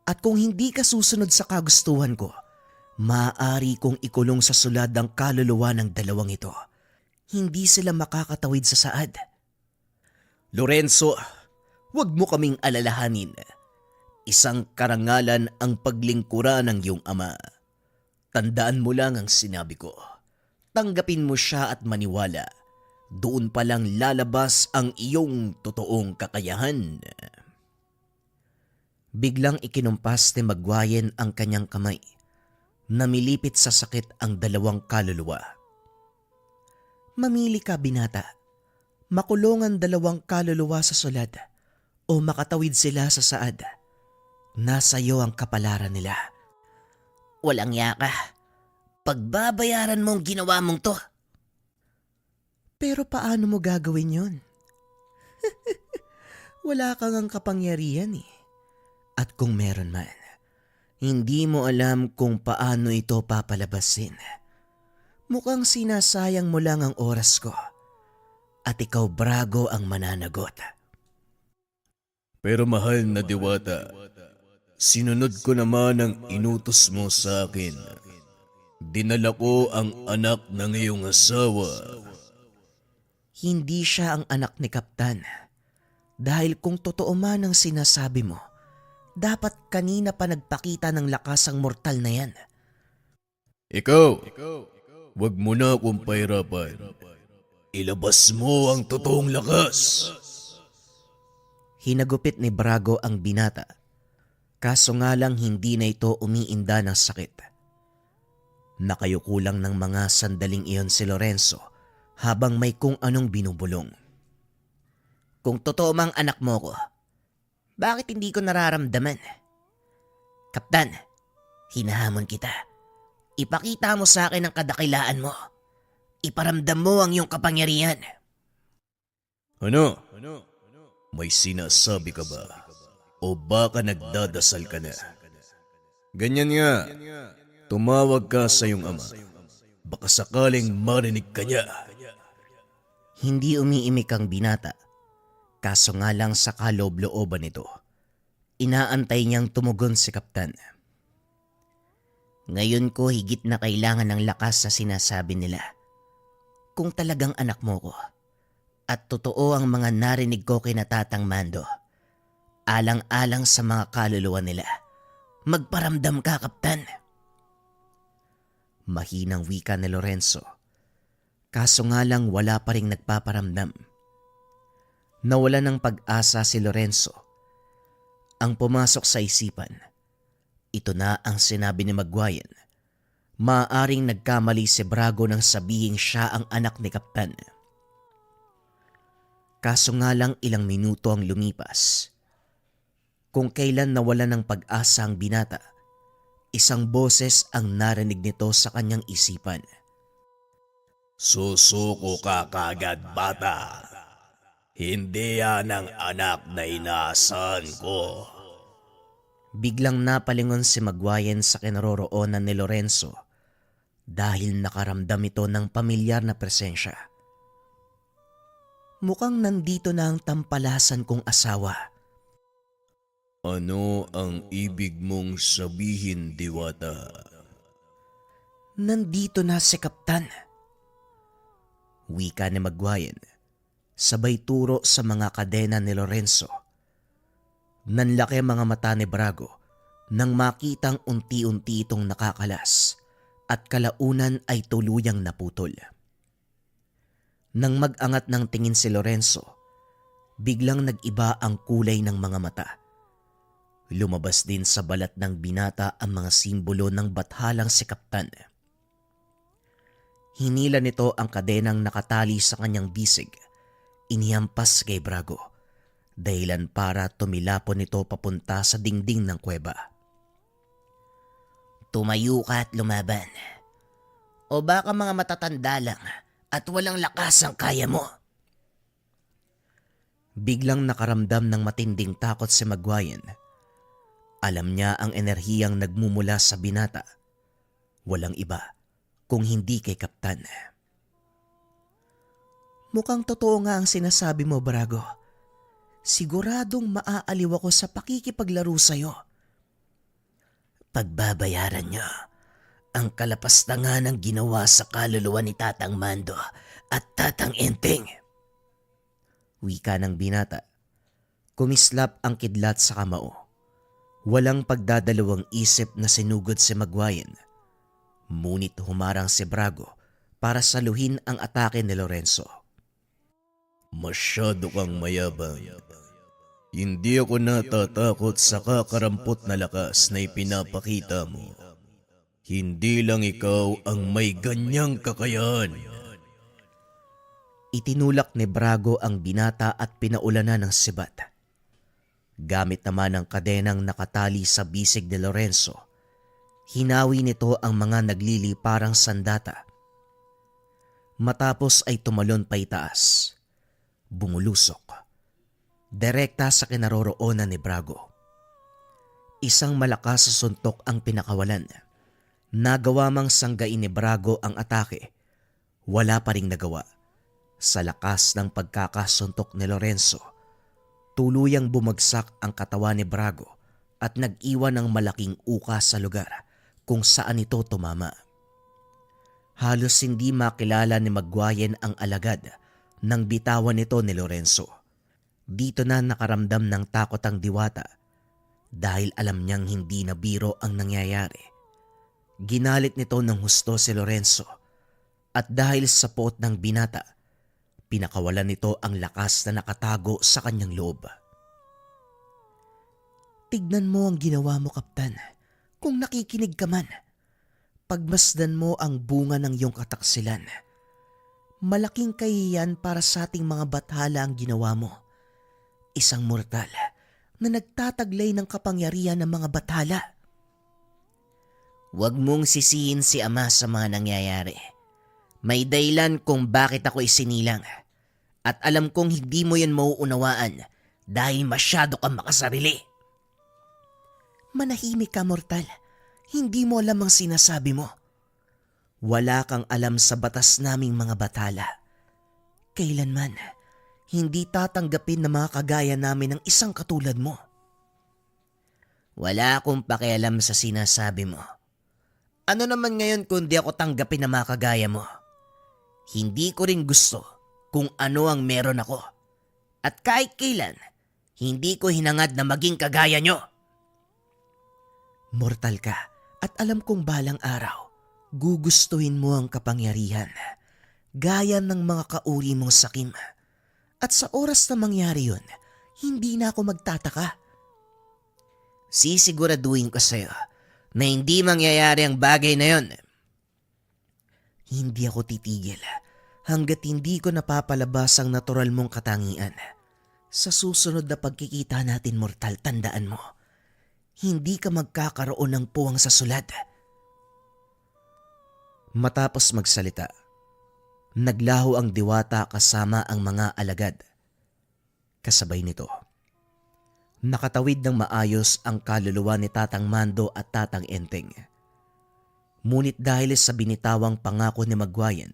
At kung hindi ka susunod sa kagustuhan ko, maaari kong ikulong sa sulad ang kaluluwa ng dalawang ito. Hindi sila makakatawid sa saad. Lorenzo, huwag mo kaming alalahanin. Isang karangalan ang paglingkuran ng iyong ama. Tandaan mo lang ang sinabi ko. Tanggapin mo siya at maniwala. Doon pa lang lalabas ang iyong totoong kakayahan. Biglang ikinumpas ni Magwayen ang kanyang kamay. Namilipit sa sakit ang dalawang kaluluwa. Mamili ka, binata. Makulong ang dalawang kaluluwa sa sulad o makatawid sila sa saad. Nasa iyo ang kapalaran nila. Walang iya ka. Pagbabayaran mo ang ginawa mong to. Pero paano mo gagawin yon? Wala kang ang kapangyarihan eh. At kung meron man, hindi mo alam kung paano ito papalabasin. Mukhang sinasayang mo lang ang oras ko. At ikaw, Brago, ang mananagot. Pero mahal na diwata, sinunod ko naman ang inutos mo sa akin. Dinala ko ang anak ng iyong asawa. Hindi siya ang anak ni Kaptan. Dahil kung totoo man ang sinasabi mo, dapat kanina pa nagpakita ng lakas ang mortal na yan. Ikaw, wag mo na akong pahirapan. Ilabas mo ang totoong lakas. Hinagupit ni Brago ang binata. Kaso nga lang hindi na ito umiinda ng sakit. Nakayuko lang ng mga sandaling iyon si Lorenzo habang may kung anong binubulong. Kung totoo mang anak mo ko, bakit hindi ko nararamdaman? Kaptan, hinahamon kita. Ipakita mo sa akin ang kadakilaan mo. Iparamdam mo ang iyong kapangyarihan. Ano? May sinasabi ka ba? O baka nagdadasal ka na? Ganyan nga. Tumawag ka sa iyong ama. Baka sakaling marinig ka niya. Hindi umiimik ang binata. Kaso nga lang sa kaloob-looban nito, inaantay niyang tumugon si Kaptan. Ngayon ko higit na kailangan ng lakas sa sinasabi nila. Kung talagang anak mo ko, at totoo ang mga narinig ko kina Tatang Mando, alang-alang sa mga kaluluwa nila, magparamdam ka, Kaptan. Mahinang wika ni Lorenzo. Kaso nga lang wala pa ring nagpaparamdam. Nawala ng pag-asa si Lorenzo. Ang pumasok sa isipan, ito na ang sinabi ni Maguayan. Maaaring nagkamali si Brago nang sabihing siya ang anak ni Kaptan. Kaso nga lang ilang minuto ang lumipas. Kung kailan nawala ng pag-asa ang binata, isang boses ang narinig nito sa kanyang isipan. Susuko ka kagad, bata. Hindi yan ang anak na inaasahan ko. Biglang napalingon si Maguayan sa kinaroroonan ni Lorenzo dahil nakaramdam ito ng pamilyar na presensya. Mukhang nandito na ang tampalasan kong asawa. Ano ang ibig mong sabihin, Diwata? Nandito na si Kaptan. Wika ni Maguayan, sabay turo sa mga kadena ni Lorenzo. Nanlaki mga mata ni Brago nang makitang unti-unti itong nakakalas at kalaunan ay tuluyang naputol. Nang mag-angat ng tingin si Lorenzo, biglang nag-iba ang kulay ng mga mata. Lumabas din sa balat ng binata ang mga simbolo ng bathalang si Kaptan. Hinila nito ang kadenang nakatali sa kanyang bisig. Inihampas kay Brago, dahilan para tumilapon nito papunta sa dingding ng kuweba. Tumayo ka at lumaban. O baka mga matatanda lang at walang lakas ang kaya mo. Biglang nakaramdam ng matinding takot si Maguayan. Alam niya ang enerhiyang nagmumula sa binata. Walang iba kung hindi kay Kaptan. Mukhang totoo nga ang sinasabi mo, Brago. Siguradong maaaliw ako sa pakikipaglaro sa'yo. Pagbabayaran niyo ang kalapastangan ng ginawa sa kaluluwa ni Tatang Mando at Tatang Enteng. Wika ng binata. Kumislap ang kidlat sa kamao. Walang pagdadalawang isip na sinugod si Maguayan. Ngunit humarang si Brago para saluhin ang atake ni Lorenzo. Masyado kang mayabang. Hindi ako natatakot sa kakarampot na lakas na ipinapakita mo. Hindi lang ikaw ang may ganyang kakayahan. Itinulak ni Brago ang binata at pinaulanan ng sibat. Gamit naman ang kadenang nakatali sa bisig ni Lorenzo, hinawi nito ang mga nagliliparang sandata. Matapos ay tumalon pa itaas. Bumulusok. Direkta sa kinaroroonan ni Brago. Isang malakas sa suntok ang pinakawalan. Nagawa mang sanggain ni Brago ang atake. Wala pa ring nagawa. Sa lakas ng pagkakasuntok ni Lorenzo, tuluyang bumagsak ang katawan ni Brago at nag-iwan ng malaking uka sa lugar kung saan ito tumama. Halos hindi makilala ni Maguayan ang alagad nang bitawan nito ni Lorenzo. Dito na nakaramdam ng takot ang diwata dahil alam niyang hindi na biro ang nangyayari. Ginalit nito ng husto si Lorenzo at dahil sa puot ng binata, pinakawalan nito ang lakas na nakatago sa kanyang loob. Tignan mo ang ginawa mo, Kaptan. Kung nakikinig ka man, pagmasdan mo ang bunga ng iyong kataksilan. Malaking kahihiyan para sa ating mga bathala ang ginawa mo. Isang mortal na nagtataglay ng kapangyarihan ng mga bathala. Huwag mong sisihin si Ama sa mga nangyayari. May dahilan kung bakit ako isinilang. At alam kong hindi mo yan mauunawaan dahil masyado kang makasarili. Manahimik ka, mortal. Hindi mo alam ang sinasabi mo. Wala kang alam sa batas naming mga bathala. Kailanman, hindi tatanggapin na mga kagaya namin ng isang katulad mo. Wala akong pakialam sa sinasabi mo. Ano naman ngayon kung di ako tanggapin na mga kagaya mo? Hindi ko rin gusto kung ano ang meron ako. At kahit kailan, hindi ko hinangad na maging kagaya nyo. Mortal ka at alam kong balang araw, gugustuhin mo ang kapangyarihan. Gaya ng mga kauri mong sakim. At sa oras na mangyari yun, hindi na ako magtataka. Sisiguraduhin ko sa'yo na hindi mangyayari ang bagay na yun. Hindi ako titigil hanggat hindi ko napapalabas ang natural mong katangian. Sa susunod na pagkikita natin, mortal, tandaan mo, hindi ka magkakaroon ng puwang sa sulad. Matapos magsalita, naglaho ang diwata kasama ang mga alagad. Kasabay nito, nakatawid ng maayos ang kaluluwa ni Tatang Mando at Tatang Enteng. Ngunit dahil sa binitawang pangako ni Magwayan,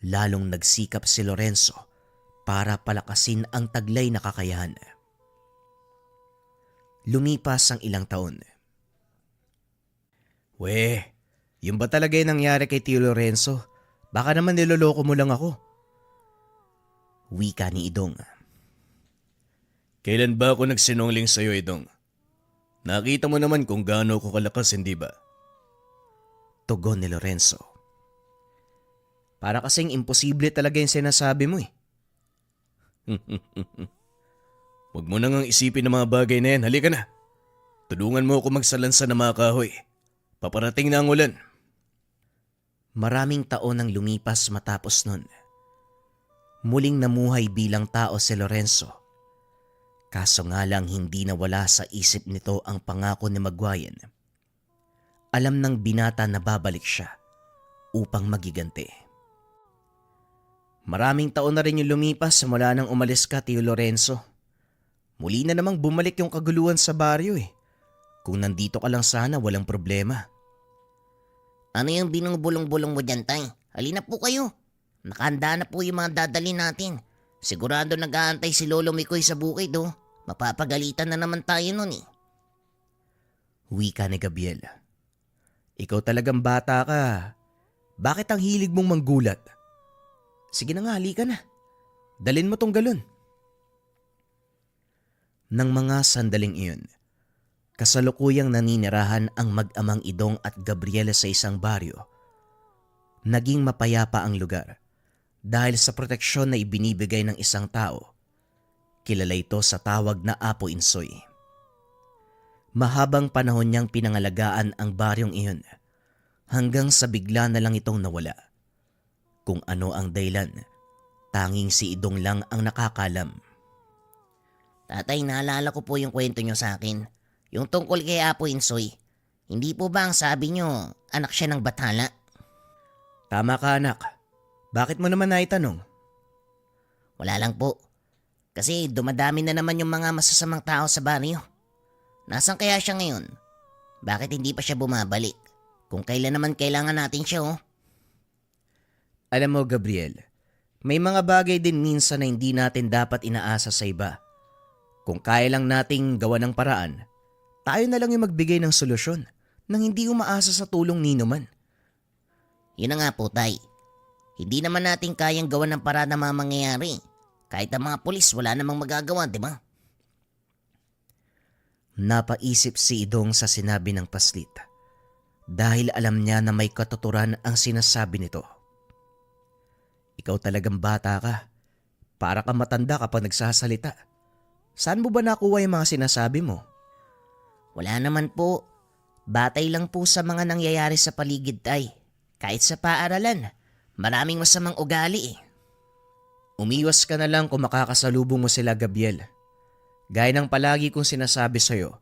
lalong nagsikap si Lorenzo para palakasin ang taglay na kakayahan. Lumipas ang ilang taon. Weh, yun ba talaga yung nangyari kay Tio Lorenzo? Baka naman niloloko mo lang ako. Wika ni Idong. Kailan ba ako nagsinungaling sa'yo, Idong? Nakita mo naman kung gaano ko kalakas, hindi ba? Tugon ni Lorenzo. Para kasing imposible talaga yung sinasabi mo eh. Huwag mo nang isipin ng mga bagay na yan. Halika na. Tulungan mo ako magsalansa ng mga kahoy. Paparating na ang ulan. Maraming taon ang lumipas matapos nun. Muling namuhay bilang tao si Lorenzo. Kaso nga lang hindi nawala sa isip nito ang pangako ni Magwayan. Alam ng binata na babalik siya upang magiganti. Maraming taon na rin yung lumipas mula nang umalis ka, Tio Lorenzo. Muli na namang bumalik yung kaguluhan sa baryo eh. Kung nandito ka lang sana, walang problema. Ano yung binubulong-bulong mo dyan, Tay? Halina po kayo. Nakahanda na po yung mga dadali natin. Sigurado nag-aantay si Lolo Mikoy sa bukid, oh. Mapapagalitan na naman tayo nun eh. Wika ni Gabriel. Ikaw talagang bata ka. Bakit ang hilig mong manggulat? Sige na nga, halika na. Dalin mo tong galon. Nang mga sandaling iyon, kasalukuyang naninirahan ang mag-amang Idong at Gabriela sa isang baryo. Naging mapayapa ang lugar dahil sa proteksyon na ibinibigay ng isang tao. Kilala ito sa tawag na Apo Insoy. Mahabang panahon niyang pinangalagaan ang baryong iyon hanggang sa bigla na lang itong nawala. Kung ano ang dahilan, tanging si Idong lang ang nakakalam. Tatay, naalala ko po yung kwento nyo sa akin. Yung tungkol kay Apo Insoy. Hindi po ba ang sabi nyo, anak siya ng bathala? Tama ka, anak. Bakit mo naman naitanong? Wala lang po. Kasi dumadami na naman yung mga masasamang tao sa baryo. Nasaan kaya siya ngayon? Bakit hindi pa siya bumabalik? Kung kailan naman kailangan natin siya, oh. Alam mo, Gabriel, may mga bagay din minsan na hindi natin dapat inaasa sa iba. Kung kaya lang nating gawa ng paraan, tayo na lang yung magbigay ng solusyon nang hindi umaasa sa tulong nino man. Yun na nga po, Tay. Hindi naman natin kayang gawa ng paraan na mga mangyayari. Kahit ang mga pulis, wala namang magagawa, di ba? Napaisip si Idong sa sinabi ng paslit dahil alam niya na may katuturan ang sinasabi nito. Ikaw talagang bata ka. Para ka matanda kapag nagsasalita. Saan mo ba nakuha yung mga sinasabi mo? Wala naman po. Batay lang po sa mga nangyayari sa paligid, Tay. Kahit sa paaralan, maraming masamang ugali eh. Umiwas ka na lang kung makakasalubong mo sila, Gabriel. Gaya ng palagi kong sinasabi sa'yo,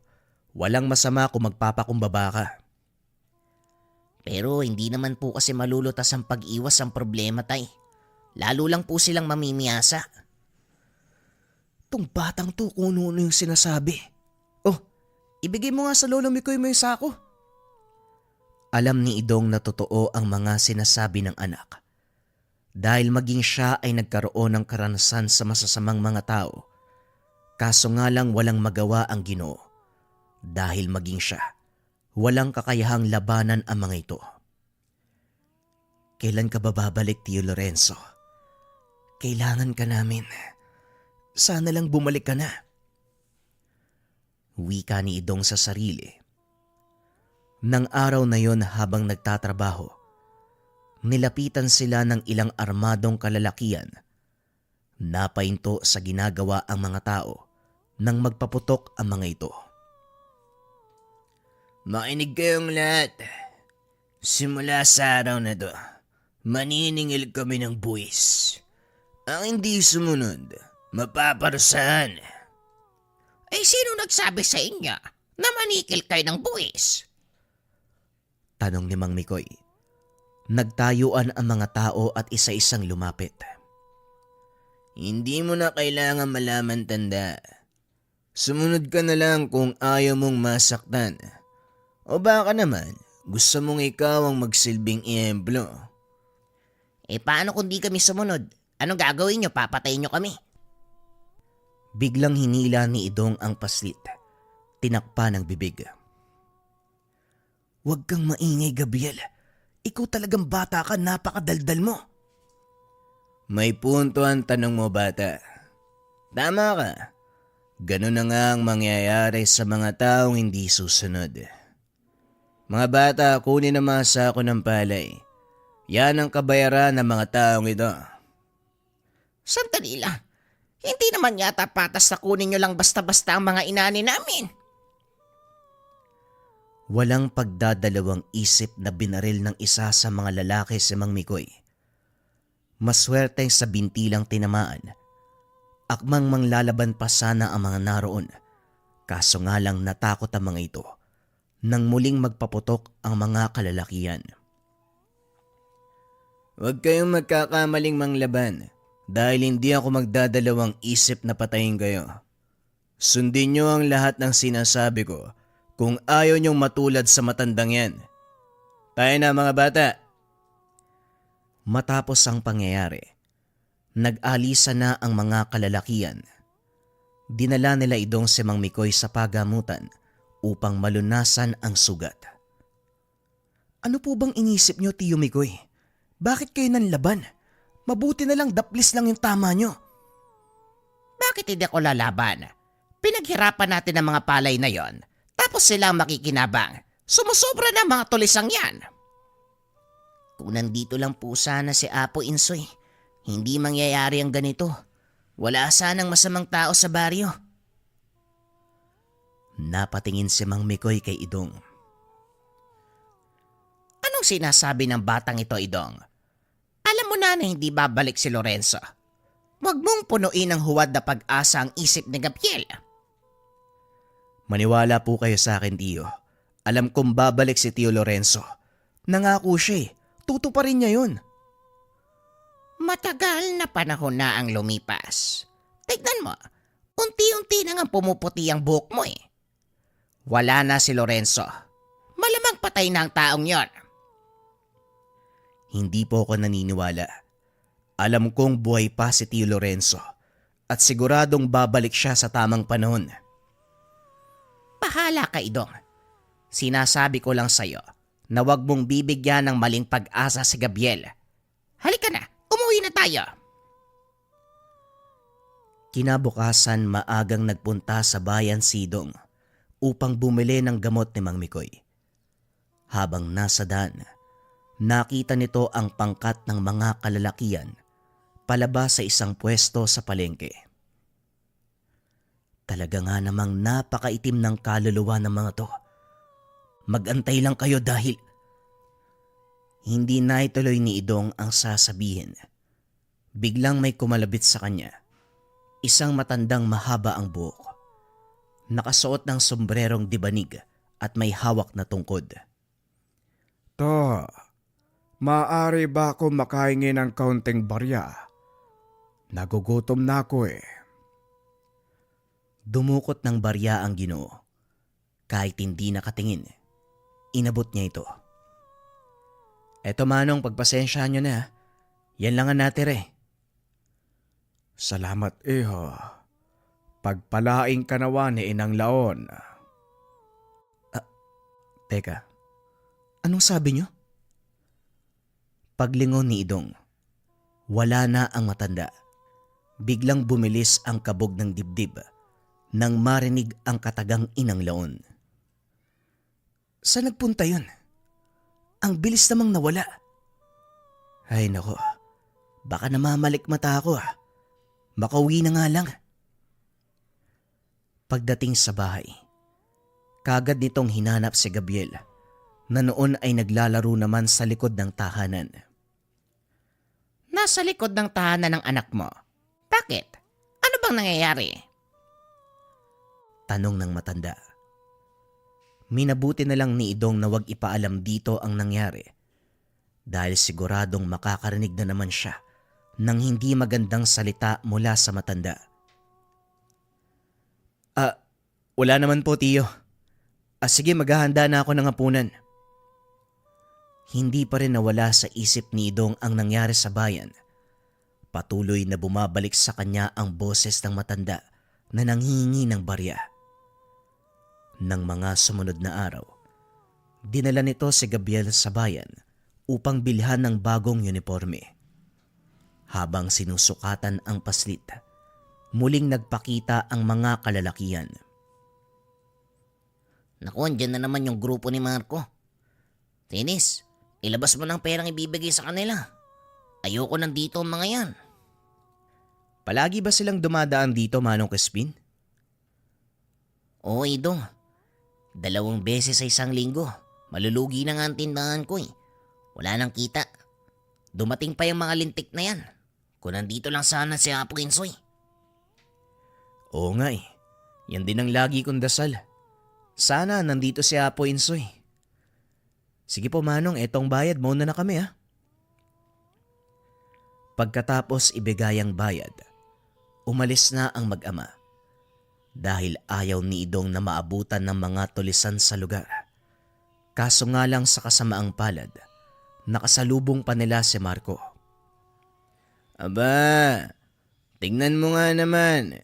walang masama kung magpapakumbaba ka. Pero hindi naman po kasi malulutas ang pag-iwas ang problema, Tay. Lalo lang po silang mamimiyasa. Tong batang to kung ano yung sinasabi. Oh, ibigay mo nga sa Lolo Mikoy mo yung sako. Alam ni Idong na totoo ang mga sinasabi ng anak. Dahil maging siya ay nagkaroon ng karanasan sa masasamang mga tao. Kaso nga lang walang magawa ang Ginoo. Dahil maging siya, walang kakayahang labanan ang mga ito. Kailan ka ba babalik, Tio Lorenzo? Kailangan ka namin. Sana lang bumalik ka na. Wika ni Idong sa sarili. Nang araw na yon habang nagtatrabaho, nilapitan sila ng ilang armadong kalalakian Napahinto sa ginagawa ang mga tao nang magpaputok ang mga ito. Makinig kayong lahat. Simula sa araw na to, maniningil kami ng buwis. Ang hindi sumunod, mapaparusahan. Ay sino nagsabi sa inyo na manikil kayo ng buwis? Tanong ni Mang Mikoy. Nagtayuan ang mga tao at isa-isang lumapit. Hindi mo na kailangan malaman, tanda. Sumunod ka na lang kung ayaw mong masaktan. O baka naman, gusto mong ikaw ang magsilbing ehemplo. Paano kung di kami sumunod? Anong gagawin nyo? Papatayin nyo kami? Biglang hinila ni Idong ang paslit. Tinakpa ng bibig. Huwag kang maingay, Gabriel. Ikaw talagang bata ka, napakadaldal mo. May punto ang tanong mo, bata. Tama ka. Ganun na nga ang mangyayari sa mga taong hindi susunod. Mga bata, kunin ang mga sako ng palay. Yan ang kabayaran ng mga taong ito. Sandali lang. Hindi naman yata patas na kunin nyo lang basta-basta ang mga inani namin. Walang pagdadalawang isip na binaril ng isa sa mga lalaki si Mang Mikoy. Maswerteng sa bintilang tinamaan. Akmang manglalaban pa sana ang mga naroon. Kaso nga lang natakot ang mga ito nang muling magpaputok ang mga kalalakian. Huwag kayong magkakamaling manglaban dahil hindi ako magdadalawang isip na patayin kayo. Sundin nyo ang lahat ng sinasabi ko kung ayaw nyong matulad sa matandang yan. Tayo na mga bata. Matapos ang pangyayari, nag-alisa na ang mga kalalakian. Dinala nila Idong si Mang Mikoy sa pagamutan upang malunasan ang sugat. Ano po bang inisip nyo, Tiyo Mikoy? Bakit kayo nanlaban? Mabuti na lang daplis lang yung tama nyo. Bakit hindi ako lalaban? Pinaghirapan natin ang mga palay na yon, tapos sila ang makikinabang. Sumusobra na mga tulisang yan. Kung nandito lang po sana si Apo Insoy, hindi mangyayari ang ganito. Wala sanang masamang tao sa baryo. Napatingin si Mang Mikoy kay Idong. Anong sinasabi ng batang ito, Idong? Alam mo na hindi babalik si Lorenzo. Huwag mong punuin ng huwad na pag-asa ang isip ni Gabriel. Maniwala po kayo sa akin, Tiyo. Alam kong babalik si Tio Lorenzo. Nangako siya. Tutuparin niya yun. Matagal na panahon na ang lumipas. Tignan mo, unti-unti na nga pumuputi ang buhok mo eh. Wala na si Lorenzo. Malamang patay na ang taong yon. Hindi po ako naniniwala. Alam kong buhay pa si Tio Lorenzo at siguradong babalik siya sa tamang panahon. Bahala ka, Idong. Sinasabi ko lang sa'yo na huwag mong bibigyan ng maling pag-asa si Gabriel. Halika na, umuwi na tayo. Kinabukasan maagang nagpunta sa bayan si Idong upang bumili ng gamot ni Mang Mikoy. Habang nasa daan, nakita nito ang pangkat ng mga kalalakian palabas sa isang pwesto sa palengke. Talaga nga namang napakaitim ng kaluluwa ng mga to. Magantay lang kayo dahil... Hindi na ituloy ni Idong ang sasabihin. Biglang may kumalabit sa kanya. Isang matandang mahaba ang buhok. Nakasuot ng sombrerong dibanig at may hawak na tungkod. To, maaari ba ako makahingi ng kaunting barya? Nagugutom na ako eh. Dumukot ng barya ang Ginoo. Kahit hindi nakatingin, inabot niya ito. Eto Manong, pagpasensyahan nyo na. Yan lang ang natira. Salamat iho. Pagpalaing ka nawa ni Inang Laon. Teka, anong sabi nyo? Paglingon ni Idong, wala na ang matanda. Biglang bumilis ang kabog ng dibdib nang marinig ang katagang Inang Laon. Saan nagpunta yun? Ang bilis namang nawala. Ay nako, baka namamalik mata ako. Makauwi na nga lang. Pagdating sa bahay, kagad nitong hinanap si Gabriel na noon ay naglalaro naman sa likod ng tahanan. Nasa likod ng tahanan ng anak mo. Bakit? Ano bang nangyayari? Tanong ng matanda. Minabuti na lang ni Idong na wag ipaalam dito ang nangyari dahil siguradong makakarinig na naman siya ng hindi magandang salita mula sa matanda. Wala naman po, tiyo. Sige, maghahanda na ako ng hapunan. Hindi pa rin nawala sa isip ni Idong ang nangyari sa bayan. Patuloy na bumabalik sa kanya ang boses ng matanda na nanghihingi ng barya. Nang mga sumunod na araw, dinala nito si Gabriel sa bayan upang bilhan ng bagong uniforme. Habang sinusukatan ang paslit, muling nagpakita ang mga kalalakihan. Naku, andyan na naman yung grupo ni Marco. Dennis, ilabas mo ng perang ibibigay sa kanila. Ayoko nandito ang mga yan. Palagi ba silang dumadaan dito, Manong Crispin? Oo, Idong. 2 beses sa isang linggo. Malulugi na nga ang tindahan ko eh. Wala nang kita. Dumating pa yung mga lintik na yan. Kung nandito lang sana si Apo Insoy. Oo nga eh. Yan din ang lagi kong dasal. Sana nandito si Apo Insoy. Sige po, Manong, etong bayad muna na kami ha. Pagkatapos ibigay ang bayad, umalis na ang mag-ama. Dahil ayaw ni Idong na maabutan ng mga tulisan sa lugar. Kaso nga lang sa kasamaang palad, nakasalubong pa nila si Marco. Aba, tingnan mo nga naman.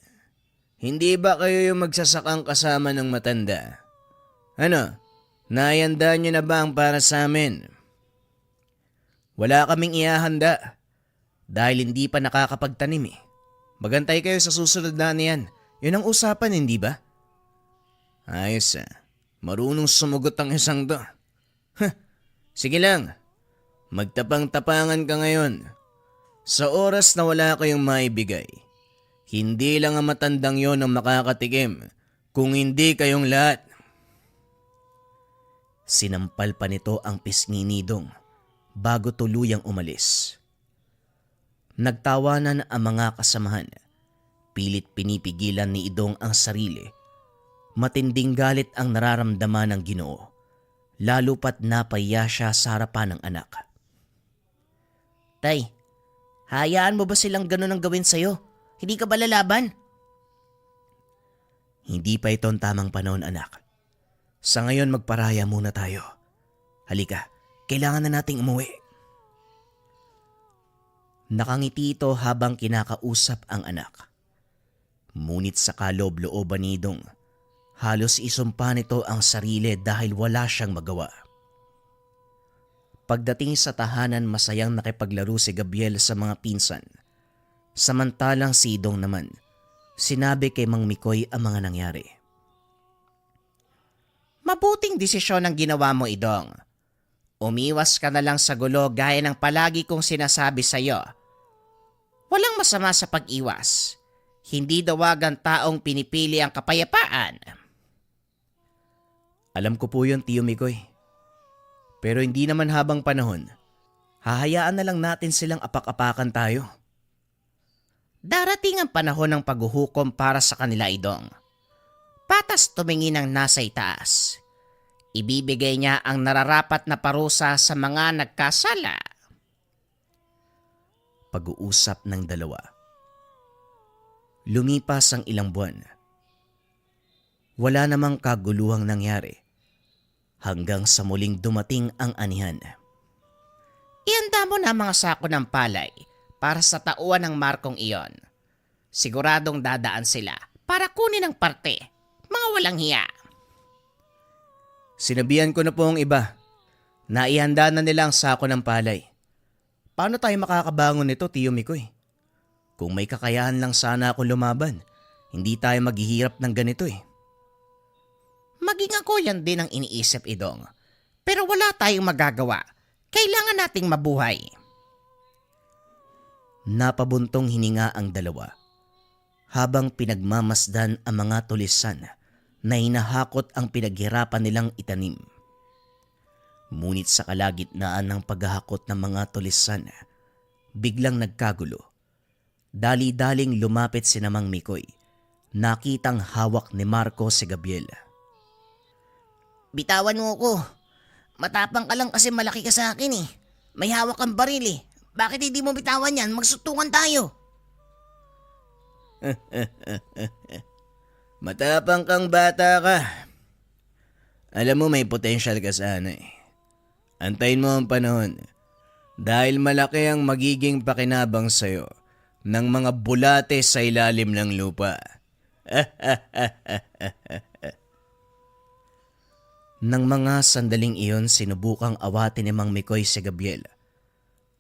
Hindi ba kayo yung magsasakang kasama ng matanda? Ano, naihanda nyo na ba ang para sa amin? Wala kaming ihahanda dahil hindi pa nakakapagtanim eh. Magantay kayo sa susunod na niyan. Yun ang usapan, hindi ba? Ayos marunong sumugot ang isang to. Sige lang, magtapang-tapangan ka ngayon. Sa oras na wala kayong maibigay, hindi lang ang matandang yon ang makakatikim, kung hindi kayong lahat. Sinampal pa nito ang pisngi ni Idong bago tuluyang umalis. Nagtawanan ang mga kasamahan. Pilit pinipigilan ni Idong ang sarili. Matinding galit ang nararamdaman ng Ginoo, lalo pat napahiya siya sa harapan ng anak. Tay, hayaan mo ba silang ganun ang gawin sa'yo? Hindi ka ba lalaban? Hindi pa ito ang tamang panahon, anak. Sa ngayon magparaya muna tayo. Halika, kailangan na nating umuwi. Nakangiti ito habang kinakausap ang anak. Ngunit sa kaloob-looban ni Idong, halos isumpa nito ang sarili dahil wala siyang magawa. Pagdating sa tahanan, masayang nakipaglaro si Gabriel sa mga pinsan. Samantalang si Idong naman, sinabi kay Mang Mikoy ang mga nangyari. Mabuting desisyon ang ginawa mo, Idong. Umiwas ka na lang sa gulo gaya ng palagi kong sinasabi sa'yo. Walang masama sa pag-iwas. Hindi dawagan taong pinipili ang kapayapaan. Alam ko po yun, Tiyo Mikoy. Pero hindi naman habang panahon, hahayaan na lang natin silang apak-apakan tayo. Darating ang panahon ng paghuhukom para sa kanila, Idong. Patas tumingin ang nasa itaas. Ibibigay niya ang nararapat na parusa sa mga nagkasala. Pag-uusap ng dalawa. Lumipas ang ilang buwan. Wala namang kaguluhang nangyari hanggang sa muling dumating ang anihan. Ihanda mo na mga sako ng palay para sa tauan ng Markong iyon. Siguradong dadaan sila para kunin ang parte. Mga walang hiya. Sinabihan ko na po ang iba. Naihanda na nila ang sako ng palay. Paano tayo makakabangon nito, Tiyo Mikoy? Kung may kakayahan lang sana ako lumaban, hindi tayo maghihirap ng ganito eh. Maging ako yan din ang iniisip, Idong. Pero wala tayong magagawa. Kailangan nating mabuhay. Napabuntong hininga ang dalawa habang pinagmamasdan ang mga tulisan na hinahakot ang pinaghirapan nilang itanim. Ngunit sa kalagitnaan ng paghahakot ng mga tulisan, biglang nagkagulo. Dali-daling lumapit si Mang Mikoy. Nakitang hawak ni Marco si Gabriel. Bitawan mo ako. Matapang ka lang kasi malaki ka sa akin eh. May hawak kang baril eh. Bakit hindi mo bitawan yan? Magsutungan tayo. Matapang kang bata ka. Alam mo may potential ka sana eh. Antayin mo ang panahon. Dahil malaki ang magiging pakinabang sa'yo ng mga bulate sa ilalim ng lupa. Nang mga sandaling iyon sinubukang awatin ni Mang Mikoy si Gabriel.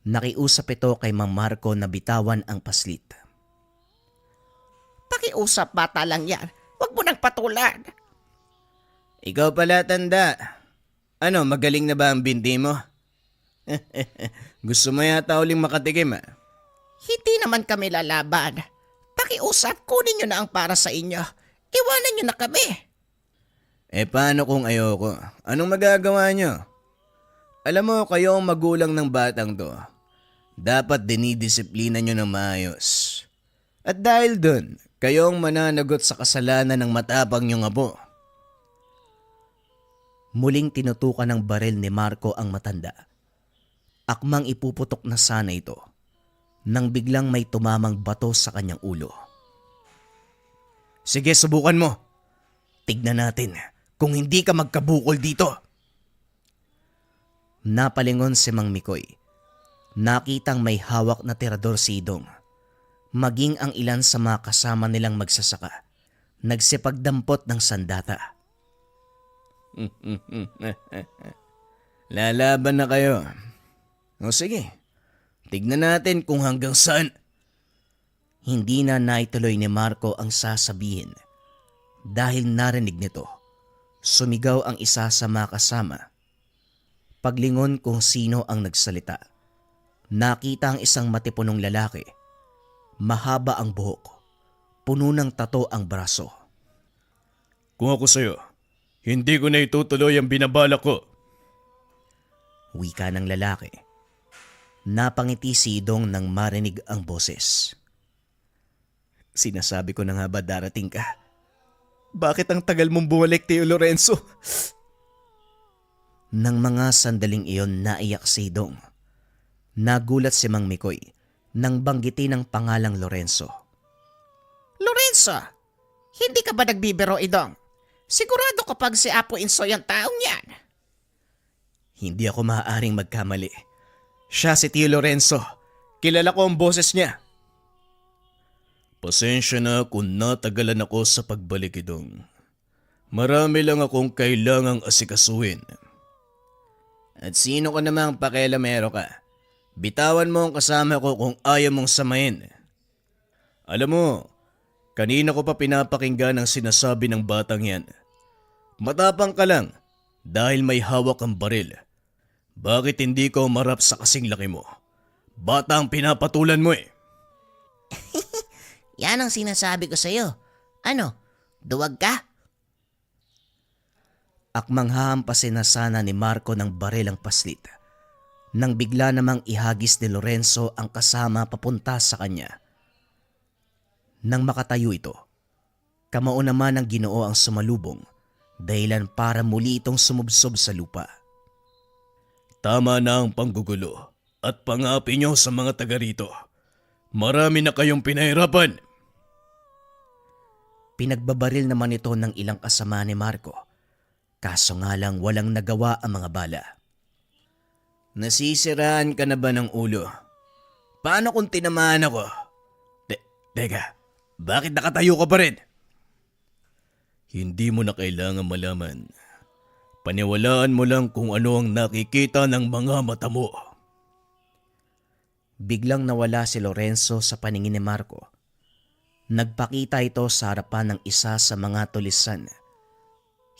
Nakiusap ito kay Mang Marco na bitawan ang paslit. Pakiusap bata lang yan. Huwag mo nang patulan. Ikaw pala tanda. Ano, magaling na ba ang binti mo? Gusto mo yata uling makatikim ah? Hindi naman kami lalaban. Pakiusap, kunin nyo na ang para sa inyo. Iwanan nyo na kami. Eh paano kung ayoko? Anong magagawa nyo? Alam mo, kayo ang magulang ng batang to. Dapat dinidisiplina nyo ng maayos. At dahil dun, kayo ang mananagot sa kasalanan ng matapang nyong apo. Muling tinutukan ng baril ni Marco ang matanda. Akmang ipuputok na sana ito nang biglang may tumamang bato sa kanyang ulo. Sige, subukan mo. Tignan natin kung hindi ka magkabukol dito. Napalingon si Mang Mikoy. Nakitang may hawak na tirador si Idong. Maging ang ilan sa mga kasama nilang magsasaka. Nagsipagdampot ng sandata. Lalaban na kayo. O sige, tignan natin kung hanggang saan. Hindi na naituloy ni Marco ang sasabihin. Dahil narinig nito, sumigaw ang isa sa mga kasama. Paglingon kung sino ang nagsalita, nakita ang isang matipunong lalaki. Mahaba ang buhok, puno ng tato ang braso. Kung ako sa'yo, hindi ko na itutuloy ang binabalak ko. Wika ng lalaki. Napangiti si Idong nang marinig ang boses. Sinasabi ko na nga ba darating ka? Bakit ang tagal mong bumalik, Tio Lorenzo? Nang mga sandaling iyon naiyak si Idong. Nagulat si Mang Mikoy nang banggitin ang pangalang Lorenzo. Lorenzo, hindi ka ba nagbibiro, Idong? Sigurado kapag si Apo Insoy ang taong yan. Hindi ako maaaring magkamali. Siya si Tio Lorenzo. Kilala ko ang boses niya. Pasensya na kung natagalan ako sa pagbalik, Idong. Marami lang akong kailangang asikasuhin. At sino ka namang pakialamero ka? Bitawan mo ang kasama ko kung ayaw mong samayin. Alam mo, kanina ko pa pinapakinggan ang sinasabi ng batang yan. Matapang ka lang dahil may hawak ang baril. Bakit hindi ka umarap sa kasing laki mo? Bata ang pinapatulan mo eh. Yan ang sinasabi ko sa'yo. Ano, duwag ka? Akmang hahampasin na sana ni Marco ng baril ang paslit. Nang bigla namang ihagis ni Lorenzo ang kasama papunta sa kanya. Nang makatayo ito, kamao naman ng Ginoo ang sumalubong, dahilan para muli itong sumubsob sa lupa. Tama na ang panggugulo at pangapi nyo sa mga taga rito. Marami na kayong pinahirapan. Pinagbabaril naman ito ng ilang kasama ni Marco. Kaso nga lang walang nagawa ang mga bala. Nasisiraan ka na ba ng ulo? Paano kung tinamaan ako? Teka, bakit nakatayo ka pa rin? Hindi mo na kailangan malaman. Paniwalaan mo lang kung ano ang nakikita ng mga mata mo. Biglang nawala si Lorenzo sa paningin ni Marco. Nagpakita ito sa harapan ng isa sa mga tulisan.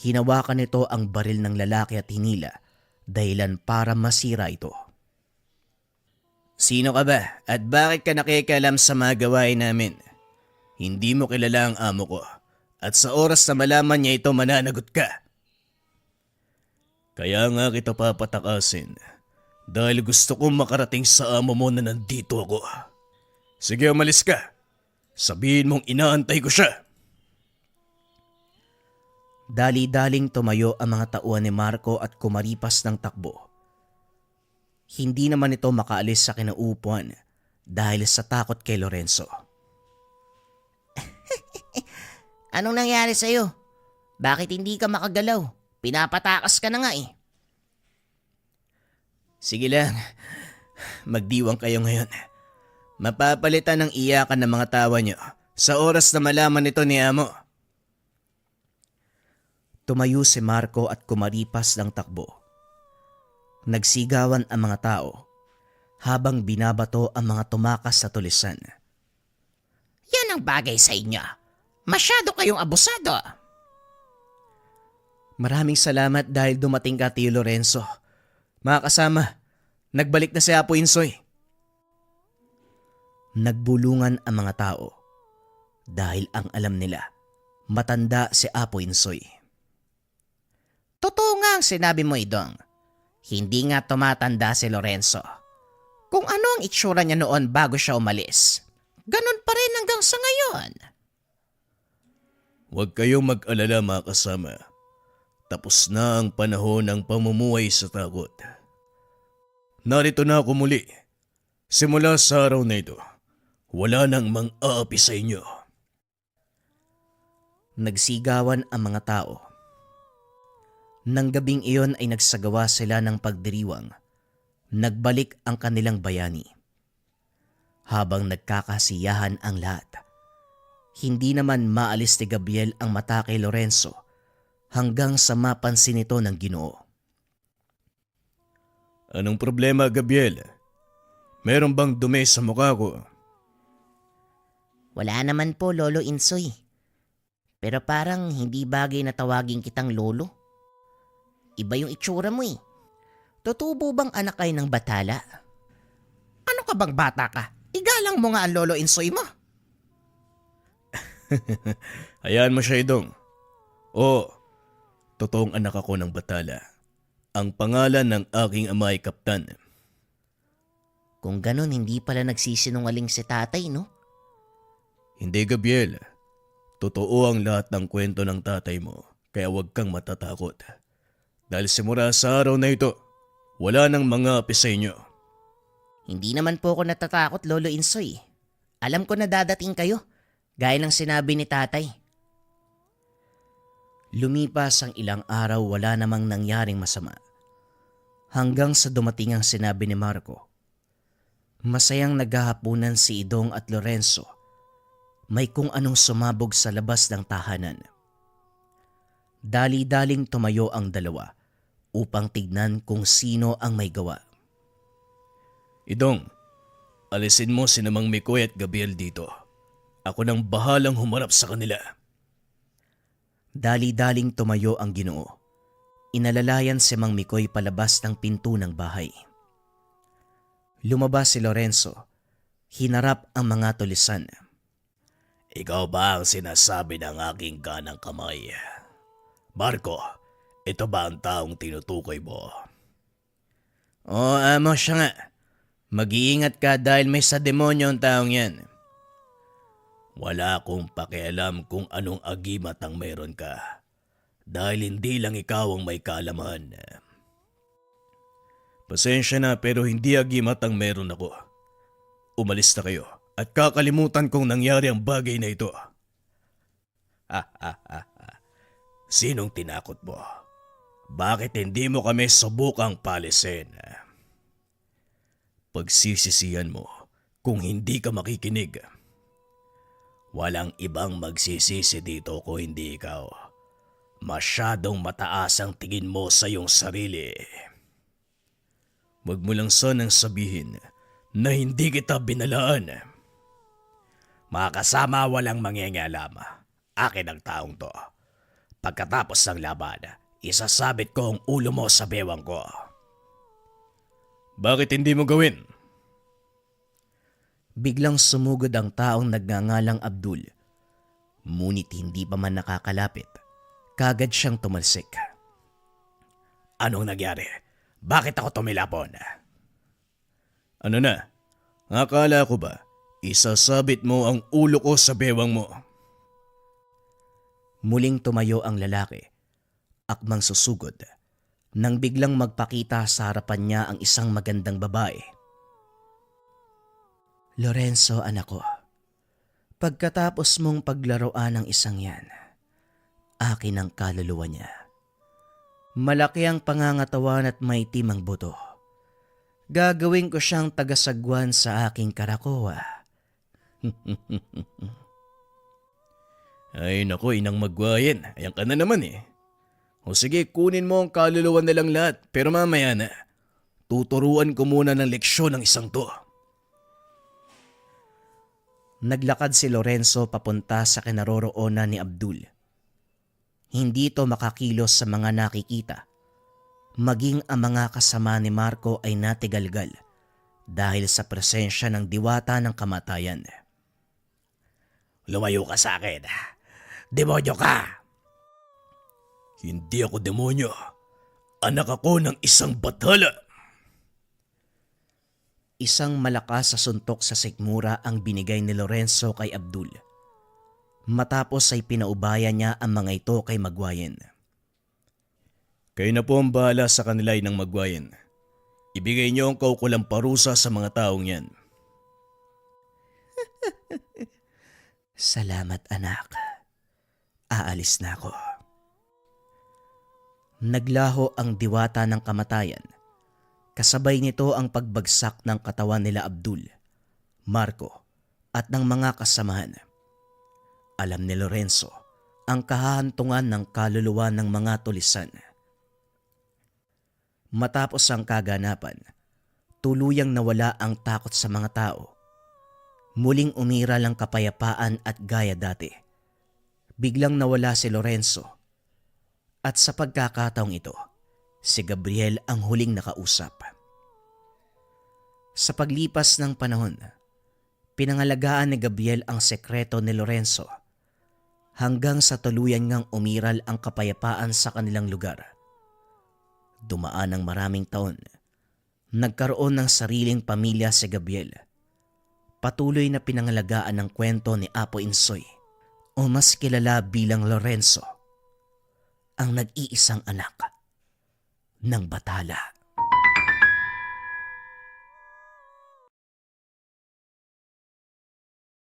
Hinawakan nito ang baril ng lalaki at hinila dahilan para masira ito. Sino ka ba at bakit ka nakikialam sa mga gawain namin? Hindi mo kilala ang amo ko at sa oras na malaman niya ito mananagot ka. Kaya nga kita papatakasin dahil gusto kong makarating sa amo mo na nandito ako. Sige, umalis ka. Sabihin mong inaantay ko siya. Dali-daling tumayo ang mga tauhan ni Marco at kumaripas ng takbo. Hindi naman ito makaalis sa kinaupuan dahil sa takot kay Lorenzo. Anong nangyari sa'yo? Bakit hindi ka makagalaw? Pinapatakas ka na nga eh. Sige lang, magdiwang kayo ngayon. Mapapalitan ng iyakan ng mga tawa niyo sa oras na malaman ito ni amo. Tumayo si Marco at kumaripas ng takbo. Nagsigawan ang mga tao habang binabato ang mga tumakas sa tulisan. Yan ang bagay sa inyo. Masyado kayong abusado. Maraming salamat dahil dumating ka, Tio Lorenzo. Mga kasama, nagbalik na si Apo Insoy. Nagbulungan ang mga tao dahil ang alam nila, matanda si Apo Insoy. Totoo nga ang sinabi mo, Idong. Hindi nga tumatanda si Lorenzo. Kung ano ang itsura niya noon bago siya umalis, ganun pa rin hanggang sa ngayon. Huwag kayong mag-alala mga kasama. Tapos na ang panahon ng pamumuhay sa takot. Narito na ako muli. Simula sa araw na ito, wala nang mang-aapi sa inyo. Nagsigawan ang mga tao. Nang gabing iyon ay nagsagawa sila ng pagdiriwang. Nagbalik ang kanilang bayani. Habang nagkakasiyahan ang lahat, hindi naman maalis ni Gabriel ang mata kay Lorenzo hanggang sa mapansin ito ng Ginoo. Anong problema, Gabriel? Meron bang dumi sa mukha ko? Wala naman po, Lolo Insoy. Pero parang hindi bagay na tawagin kitang lolo. Iba yung itsura mo eh. Totoo bang anak kayo ng batala? Ano ka bang bata ka? Igalang mo nga ang Lolo Insoy mo. Hayaan mo siya, Idong. Oo, totoong anak ako ng batala. Ang pangalan ng aking ama ay Kaptan. Kung ganun, hindi pala nagsisinungaling si tatay, no? Hindi, Gabriel. Totoo ang lahat ng kwento ng tatay mo, kaya huwag kang matatakot. Dahil simula sa araw na ito, wala nang mga api sa inyo. Hindi naman po ako natatakot, Lolo Insoy. Alam ko na dadating kayo, gaya ng sinabi ni tatay. Lumipas ang ilang araw, wala namang nangyaring masama. Hanggang sa dumating ang sinabi ni Marco. Masayang naghahapunan si Idong at Lorenzo. May kung anong sumabog sa labas ng tahanan. Dali-daling tumayo ang dalawa upang tignan kung sino ang may gawa. Idong, alisin mo si Namang Mikoy at Gabriel dito. Ako nang bahalang humarap sa kanila. Dali-daling tumayo ang Ginoo. Inalalayan si Mang Mikoy palabas ng pinto ng bahay. Lumabas si Lorenzo. Hinarap ang mga tulisan. Ikaw ba ang sinasabi ng aking kanang kamay? Marco, ito ba ang taong tinutukoy mo? Oo, amo siya nga. Mag-iingat ka dahil may sa demonyo ang taong yan. Wala akong pakialam kung anong agimat ang meron ka. Dahil hindi lang ikaw ang may kaalaman. Pasensya na pero hindi agimat ang meron ako. Umalis na kayo at kakalimutan kong nangyari ang bagay na ito. Sinong tinakot mo? Bakit hindi mo kami subukang palisin? Pagsisisihan mo kung hindi ka makikinig. Walang ibang magsisisi dito kung hindi ikaw. Masyadong mataas ang tingin mo sa iyong sarili. Huwag mo lang sanang sabihin na hindi kita binalaan. Mga kasama, walang mangyayalam. Akin ang taong to. Pagkatapos ng laban, isasabit ko ang ulo mo sa bewang ko. Bakit hindi mo gawin? Biglang sumugod ang taong nagngangalang Abdul Ngunit hindi pa man nakakalapit, kagad siyang tumalsik. Anong nangyari? Bakit ako tumilapon? Ano na? Akala ko ba isasabit mo ang ulo ko sa bewang mo? Muling tumayo ang lalaki, akmang susugod, nang biglang magpakita sa harapan niya ang isang magandang babae. Lorenzo, anak ko, pagkatapos mong paglaruan ng isang yan, akin ang kaluluwa niya. Malaki ang pangangatawan at maitim ang buto. Gagawin ko siyang tagasagwan sa aking karakowa. Ay nako, inang magwayin. Ayan ka na naman eh. O sige, kunin mo ang kaluluwa nilang lahat. Pero mamaya na, tuturuan ko muna ng leksyon ng isang to. Naglakad si Lorenzo papunta sa kinaroroonan ni Abdul. Hindi ito makakilos sa mga nakikita. Maging ang mga kasama ni Marco ay natigalgal dahil sa presensya ng diwata ng kamatayan. Lumayo ka sa akin. Demonyo ka! Hindi ako demonyo. Anak ako ng isang bathala. Isang malakas sa suntok sa sikmura ang binigay ni Lorenzo kay Abdul. Matapos ay pinaubaya niya ang mga ito kay Magwayen. Kayo na po ang bahala sa kanila ng Magwayen. Ibigay niyo ang kaukulang parusa sa mga taong yan. Salamat, anak. Aalis na ako. Naglaho ang diwata ng kamatayan. Kasabay nito ang pagbagsak ng katawan nila Abdul, Marco at ng mga kasamahan. Alam ni Lorenzo ang kahahantungan ng kaluluwa ng mga tulisan. Matapos ang kaganapan, tuluyang nawala ang takot sa mga tao. Muling umiral ang kapayapaan at gaya dati. Biglang nawala si Lorenzo. At sa pagkakataong ito, si Gabriel ang huling nakausap. Sa paglipas ng panahon, pinangalagaan ni Gabriel ang sekreto ni Lorenzo hanggang sa tuluyan ngang umiral ang kapayapaan sa kanilang lugar. Dumaan ang maraming taon, nagkaroon ng sariling pamilya si Gabriel. Patuloy na pinangalagaan ng kwento ni Apo Insoy o mas kilala bilang Lorenzo, ang nag-iisang anak ng batala.